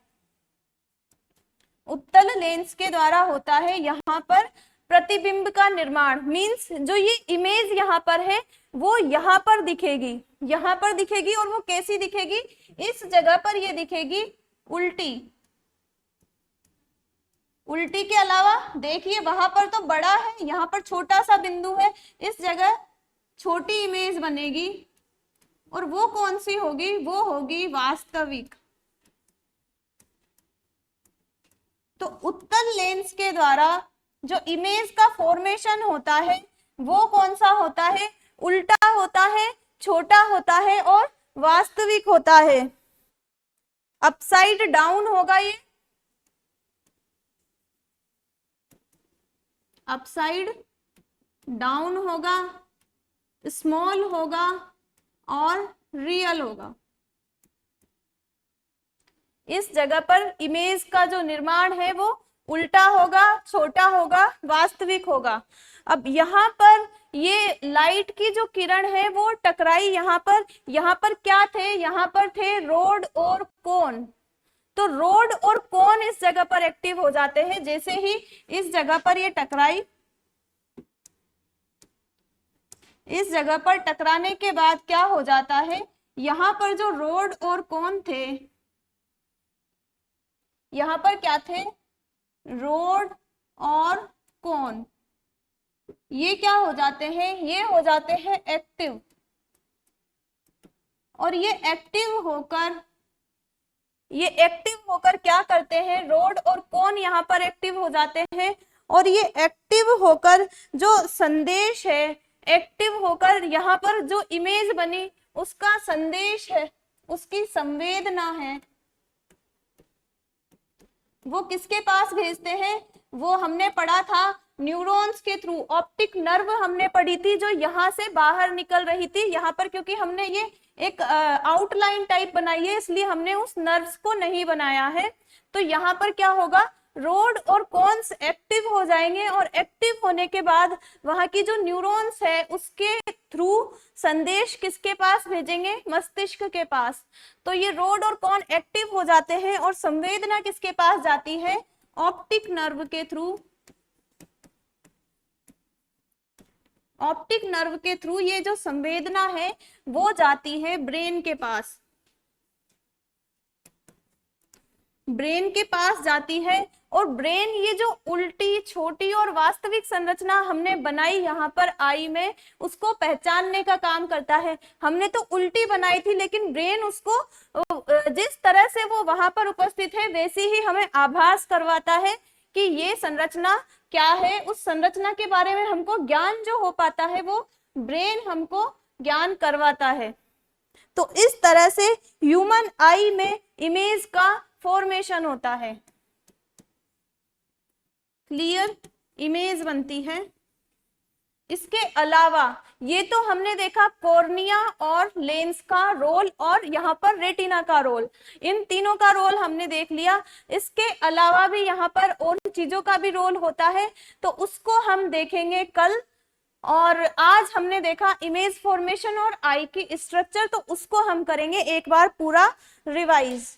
उत्तल लेंस के द्वारा होता है यहाँ पर प्रतिबिंब का निर्माण। मींस जो ये इमेज यहाँ पर है वो यहाँ पर दिखेगी, यहाँ पर दिखेगी, और वो कैसी दिखेगी, इस जगह पर ये दिखेगी उल्टी। उल्टी के अलावा देखिए वहां पर तो बड़ा है, यहाँ पर छोटा सा बिंदु है, इस जगह छोटी इमेज बनेगी, और वो कौन सी होगी, वो होगी वास्तविक। तो उत्तल लेंस के द्वारा जो इमेज का फॉर्मेशन होता है वो कौन सा होता है, उल्टा होता है, छोटा होता है और वास्तविक होता है। अपसाइड डाउन होगा, ये अपसाइड डाउन होगा, स्मॉल होगा और रियल होगा। इस जगह पर इमेज का जो निर्माण है वो उल्टा होगा, छोटा होगा, वास्तविक होगा। अब यहाँ पर ये लाइट की जो किरण है वो टकराई यहाँ पर क्या थे, यहाँ पर थे रोड और कोन। तो रोड और कोन इस जगह पर एक्टिव हो जाते हैं। जैसे ही इस जगह पर ये टकराई, इस जगह पर टकराने के बाद क्या हो जाता है, यहाँ पर जो रोड और कोन थे, यहाँ पर क्या थे, रोड और कोन, ये क्या हो जाते हैं, ये हो जाते हैं एक्टिव। और ये एक्टिव होकर क्या करते हैं, रोड और कोन यहाँ पर एक्टिव हो जाते हैं, और ये एक्टिव होकर जो संदेश है, एक्टिव होकर यहाँ पर जो इमेज बनी उसका संदेश है, उसकी संवेदना है, वो किसके पास भेजते हैं, वो हमने पढ़ा था न्यूरॉन्स के थ्रू। ऑप्टिक नर्व हमने पढ़ी थी जो यहाँ से बाहर निकल रही थी। यहाँ पर क्योंकि हमने ये एक आउटलाइन टाइप बनाई है इसलिए हमने उस नर्व्स को नहीं बनाया है। तो यहाँ पर क्या होगा, रोड और कॉन्स एक्टिव हो जाएंगे, और एक्टिव होने के बाद वहां की जो न्यूरॉन्स है उसके थ्रू संदेश किसके पास भेजेंगे, मस्तिष्क के पास। तो ये रोड और कॉन एक्टिव हो जाते हैं और संवेदना किसके पास जाती है, ऑप्टिक नर्व के थ्रू। ऑप्टिक नर्व के थ्रू ये जो संवेदना है वो जाती है ब्रेन के पास, ब्रेन के पास जाती है। और ब्रेन ये जो उल्टी, छोटी और वास्तविक संरचना हमने बनाई यहाँ पर आई में, उसको पहचानने का काम करता है। हमने तो उल्टी बनाई थी लेकिन ब्रेन उसको जिस तरह से वो वहां पर उपस्थित है वैसे ही हमें आभास करवाता है कि ये संरचना क्या है। उस संरचना के बारे में हमको ज्ञान जो हो पाता है वो ब्रेन हमको ज्ञान करवाता है। तो इस तरह से ह्यूमन आई में इमेज का फॉर्मेशन होता है, क्लियर इमेज बनती है। इसके अलावा ये तो हमने देखा कॉर्निया और लेंस का रोल और यहाँ पर रेटिना का रोल, इन तीनों का रोल हमने देख लिया। इसके अलावा भी यहाँ पर और चीजों का भी रोल होता है, तो उसको हम देखेंगे कल। और आज हमने देखा इमेज फॉर्मेशन और आई की स्ट्रक्चर, तो उसको हम करेंगे एक बार पूरा रिवाइज।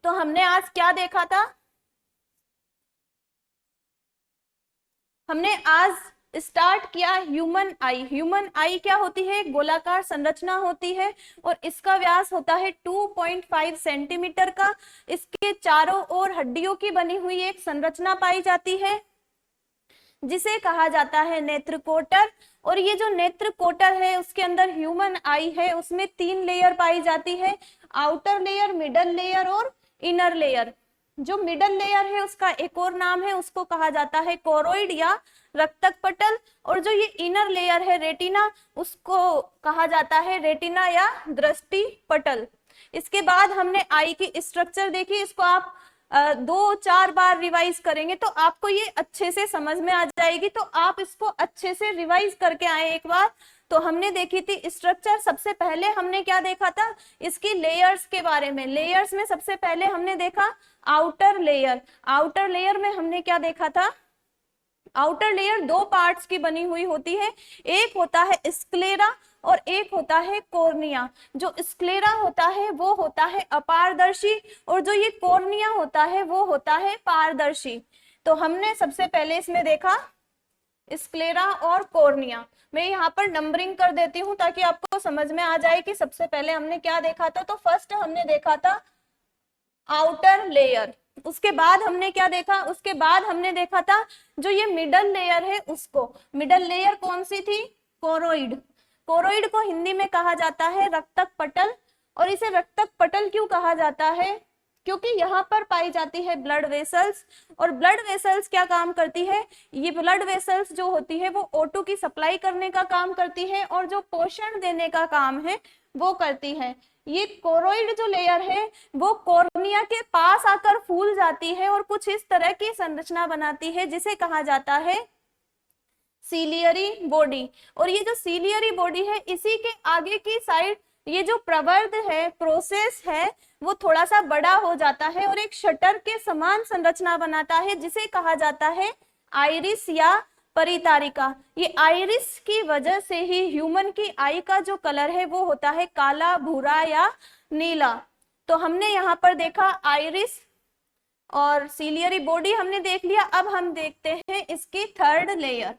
तो हमने आज क्या देखा था? हमने आज स्टार्ट किया ह्यूमन आई। ह्यूमन आई क्या होती है? गोलाकार संरचना होती है और इसका व्यास होता है 2.5 सेंटीमीटर का। इसके चारों ओर हड्डियों की बनी हुई एक संरचना पाई जाती है जिसे कहा जाता है नेत्रकोटर। और ये जो नेत्रकोटर है उसके अंदर ह्यूमन आई है, उसमें 3 लेयर पाई जाती है, आउटर लेयर, मिडल लेयर और इनर लेयर। जो मिडल लेयर है उसका एक और नाम है, उसको कहा जाता है कोरोइड या रक्तक पटल। और जो ये इनर लेयर है रेटिना, उसको कहा जाता है रेटिना या दृष्टि पटल। इसके बाद हमने आई की स्ट्रक्चर देखी, इसको आप 2-4 बार रिवाइज करेंगे तो आपको ये अच्छे से समझ में आ जाएगी। तो आप इसको अच्छे से रिवाइज करके आए एक बार। तो हमने देखी थी स्ट्रक्चर, सबसे पहले हमने क्या देखा था? इसकी लेयर्स के बारे में। लेयर्स में सबसे पहले हमने देखा आउटर लेयर। आउटर लेयर में हमने क्या देखा था? आउटर लेयर 2 पार्ट्स की बनी हुई होती है, एक होता है स्क्लेरा और एक होता है कॉर्निया। जो स्क्लेरा होता है वो होता है अपारदर्शी और जो ये कॉर्निया होता है वो होता है पारदर्शी। तो हमने सबसे पहले इसमें देखा स्क्लेरा और कॉर्निया। मैं यहाँ पर नंबरिंग कर देती हूँ ताकि आपको समझ में आ जाए कि सबसे पहले हमने क्या देखा था। तो फर्स्ट हमने देखा था आउटर लेयर। उसके बाद हमने क्या देखा? उसके बाद हमने देखा था जो ये मिडल लेयर है उसको। मिडल लेयर कौन सी थी? कोरोइड। कोरोइड को हिंदी में कहा जाता है रक्तक पटल। और इसे रक्तक पटल क्यों कहा जाता है? क्योंकि यहाँ पर पाई जाती है ब्लड वेसल्स। और ब्लड वेसल्स क्या काम करती है? ये ब्लड वेसल्स जो होती है वो O2 की सप्लाई करने का काम करती है और जो पोषण देने का काम है वो करती है। ये कोरोइड जो लेयर है वो कॉर्निया के पास आकर फूल जाती है और कुछ इस तरह की संरचना बनाती है जिसे कहा जाता है सीलियरी बॉडी। और ये जो सीलियरी बॉडी है, इसी के आगे की साइड ये जो प्रवर्ध है, प्रोसेस है, वो थोड़ा सा बड़ा हो जाता है और एक शटर के समान संरचना बनाता है जिसे कहा जाता है आइरिस या परितारिका। ये आइरिस की वजह से ही ह्यूमन की आई का जो कलर है वो होता है काला, भूरा या नीला। तो हमने यहाँ पर देखा आइरिस और सीलियरी बॉडी हमने देख लिया। अब हम देखते हैं इसकी थर्ड लेयर।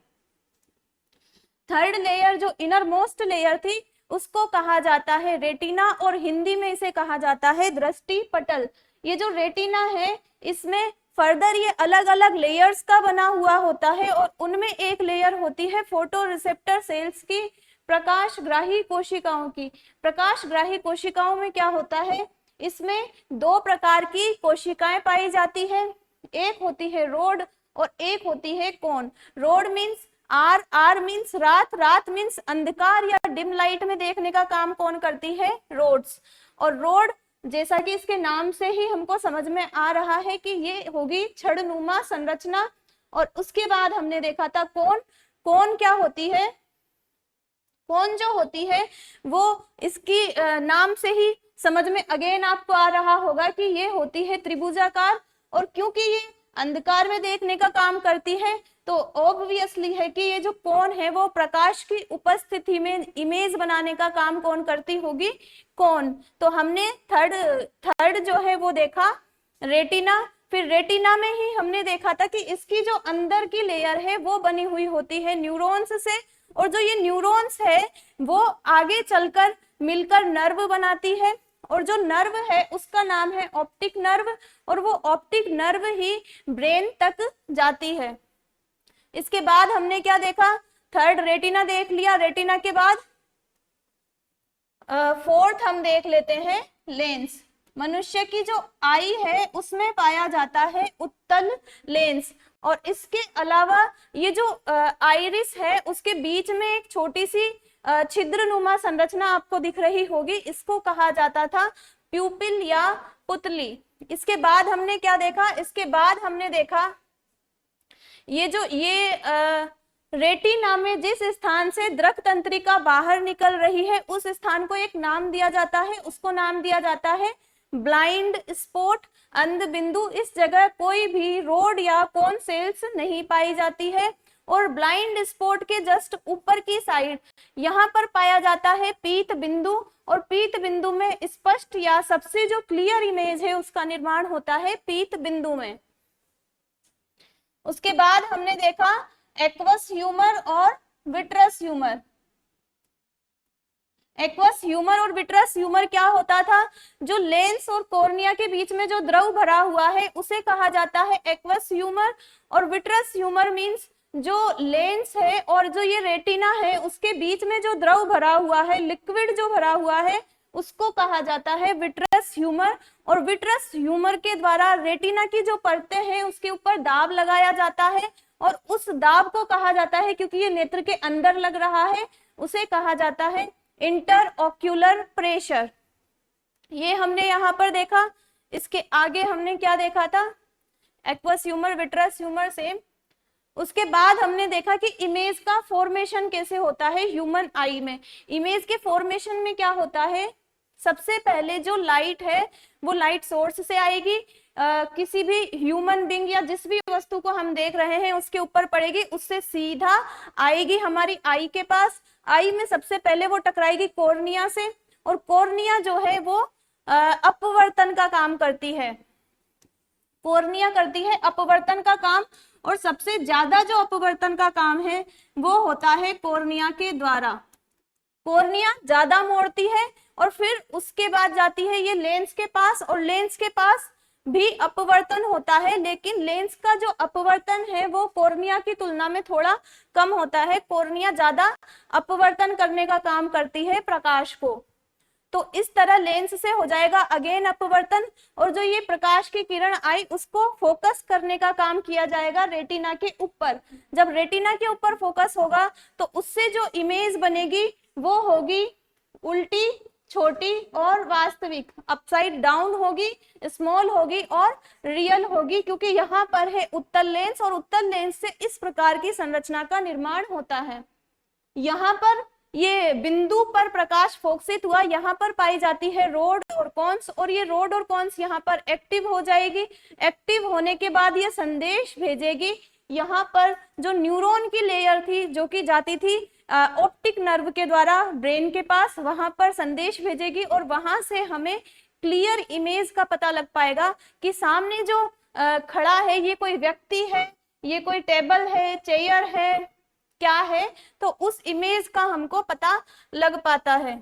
थर्ड लेयर जो इनर मोस्ट लेयर थी उसको कहा जाता है रेटिना और हिंदी में इसे कहा जाता है दृष्टि पटल। ये जो रेटिना है इसमें फर्दर ये अलग अलग लेयर्स का बना हुआ होता है और उनमें एक लेयर होती है फोटो रिसेप्टर सेल्स की, प्रकाशग्राही कोशिकाओं की। प्रकाशग्राही कोशिकाओं में क्या होता है? इसमें 2 प्रकार की कोशिकाएं पाई जाती है, एक होती है रोड और एक होती है cone. Road means R, R means रात, रात मीन्स अंधकार या डिम लाइट में देखने का काम कौन करती है? रोड्स। और रोड जैसा कि इसके नाम से ही हमको समझ में आ रहा है कि ये होगी छड़नुमा संरचना। और उसके बाद हमने देखा था कोन। कोन क्या होती है? कोन जो होती है वो इसकी नाम से ही समझ में अगेन आपको आ रहा होगा कि ये होती है त्रिभुजाकार। और क्योंकि ये अंधकार में देखने का काम करती है तो ऑब्वियसली है कि ये जो कोन है वो प्रकाश की उपस्थिति में इमेज बनाने का काम कौन करती होगी? कोन। तो हमने थर्ड जो है वो देखा रेटिना। फिर रेटिना में ही हमने देखा था कि इसकी जो अंदर की लेयर है वो बनी हुई होती है न्यूरॉन्स से। और जो ये न्यूरॉन्स है वो आगे चलकर मिलकर नर्व बनाती है और जो नर्व है उसका नाम है ऑप्टिक नर्व और वो ऑप्टिक नर्व ही ब्रेन तक जाती है। इसके बाद हमने क्या देखा? थर्ड रेटिना देख लिया। रेटिना के बाद फोर्थ हम देख लेते हैं लेंस। मनुष्य की जो आई है उसमें पाया जाता है उत्तल लेंस। और इसके अलावा ये जो आइरिस है उसके बीच में एक छोटी सी छिद्रनुमा संरचना आपको दिख रही होगी, इसको कहा जाता था प्यूपिल या पुतली। इसके बाद हमने क्या देखा, इसके बाद हमने देखा ये जो रेटिना में जिस स्थान से द्रक तंत्रिका बाहर निकल रही है उस स्थान को एक नाम दिया जाता है, उसको नाम दिया जाता है ब्लाइंड स्पॉट, अंध बिंदु। इस जगह कोई भी रोड या कोन सेल्स नहीं पाई जाती है। और ब्लाइंड स्पॉट के जस्ट ऊपर की साइड यहाँ पर पाया जाता है पीत बिंदु, और पीत बिंदु में स्पष्ट या सबसे जो क्लियर इमेज है उसका निर्माण होता है पीत बिंदु में। उसके बाद हमने देखा एक्वस ह्यूमर और विट्रस ह्यूमर। एक्वस ह्यूमर और विट्रस ह्यूमर क्या होता था, जो लेंस और कॉर्निया के बीच में जो द्रव भरा हुआ है उसे कहा जाता है एक्वस ह्यूमर, और विट्रस ह्यूमर मींस जो लेंस है और जो ये रेटिना है उसके बीच में जो द्रव भरा हुआ है, लिक्विड जो भरा हुआ है, उसको कहा जाता है विट्रस ह्यूमर। और विट्रस ह्यूमर के द्वारा रेटिना की जो परतें हैं उसके ऊपर दाब लगाया जाता है, और उस दाब को कहा जाता है, क्योंकि ये नेत्र के अंदर लग रहा है, उसे कहा जाता है इंटरऑक्यूलर प्रेशर। ये हमने यहाँ पर देखा। इसके आगे हमने क्या देखा था, aqueous humour, vitreous humour same. उसके बाद हमने देखा कि इमेज का फॉर्मेशन कैसे होता है ह्यूमन आई में। इमेज के फॉर्मेशन में क्या होता है, सबसे पहले जो लाइट है वो लाइट सोर्स से आएगी, किसी भी ह्यूमन बीइंग या जिस भी वस्तु को हम देख रहे हैं उसके ऊपर पड़ेगी, उससे सीधा आएगी हमारी आई के पास। आई में सबसे पहले वो टकराएगी कॉर्निया से, और कॉर्निया जो है वो अपवर्तन का काम करती है। कॉर्निया करती है अपवर्तन का काम, और सबसे ज्यादा जो अपवर्तन का काम है वो होता है कॉर्निया के द्वारा। कॉर्निया ज्यादा मोड़ती है और फिर उसके बाद जाती है ये लेंस के पास, और लेंस के पास भी अपवर्तन होता है, लेकिन लेंस का जो अपवर्तन है वो कॉर्निया की तुलना में थोड़ा कम होता है। कॉर्निया ज्यादा अपवर्तन करने का काम करती है प्रकाश को। तो इस तरह लेंस से हो जाएगा अगेन अपवर्तन, और जो ये प्रकाश की किरण आई उसको फोकस करने का काम किया जाएगा रेटिना के ऊपर। जब रेटिना के ऊपर फोकस होगा तो उससे जो इमेज बनेगी वो होगी उल्टी, छोटी और वास्तविक, अपसाइड डाउन होगी, स्मॉल होगी और रियल होगी, क्योंकि यहाँ पर है उत्तल लेंस, और उत्तल लेंस से इस प्रकार की संरचना का निर्माण होता है। यहाँ पर ये बिंदु पर प्रकाश फोकसित हुआ, यहाँ पर पाई जाती है रोड और कॉन्स, और ये रोड और कॉन्स यहाँ पर एक्टिव हो जाएगी। एक्टिव होने के बाद ये संदेश भेजेगी यहाँ पर जो न्यूरॉन की लेयर थी जो कि जाती थी ऑप्टिक नर्व के द्वारा ब्रेन के पास, वहां पर संदेश भेजेगी, और वहां से हमें क्लियर इमेज का पता लग पाएगा कि सामने जो खड़ा है ये कोई व्यक्ति है, ये कोई टेबल है, चेयर है, क्या है, तो उस इमेज का हमको पता लग पाता है।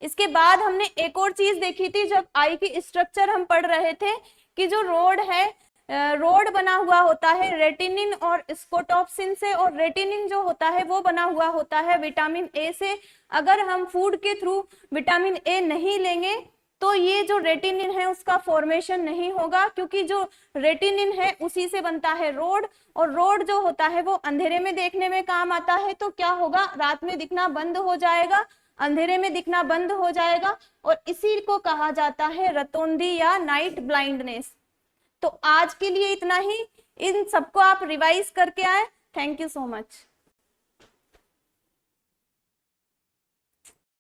इसके बाद हमने एक और चीज देखी थी जब आई की स्ट्रक्चर हम पढ़ रहे थे, कि जो रोड है, रोड बना हुआ होता है रेटिनिन और स्कोटॉप्सिन से, और रेटिनिन जो होता है वो बना हुआ होता है विटामिन ए से। अगर हम फूड के थ्रू विटामिन ए नहीं लेंगे तो ये जो रेटिनिन है उसका फॉर्मेशन नहीं होगा, क्योंकि जो रेटिनिन है उसी से बनता है रोड, और रोड जो होता है वो अंधेरे में देखने में काम आता है। तो क्या होगा, रात में दिखना बंद हो जाएगा, अंधेरे में दिखना बंद हो जाएगा, और इसी को कहा जाता है रतौंधी या नाइट ब्लाइंडनेस। तो आज के लिए इतना ही, इन सबको आप रिवाइज करके आए। Thank you so much.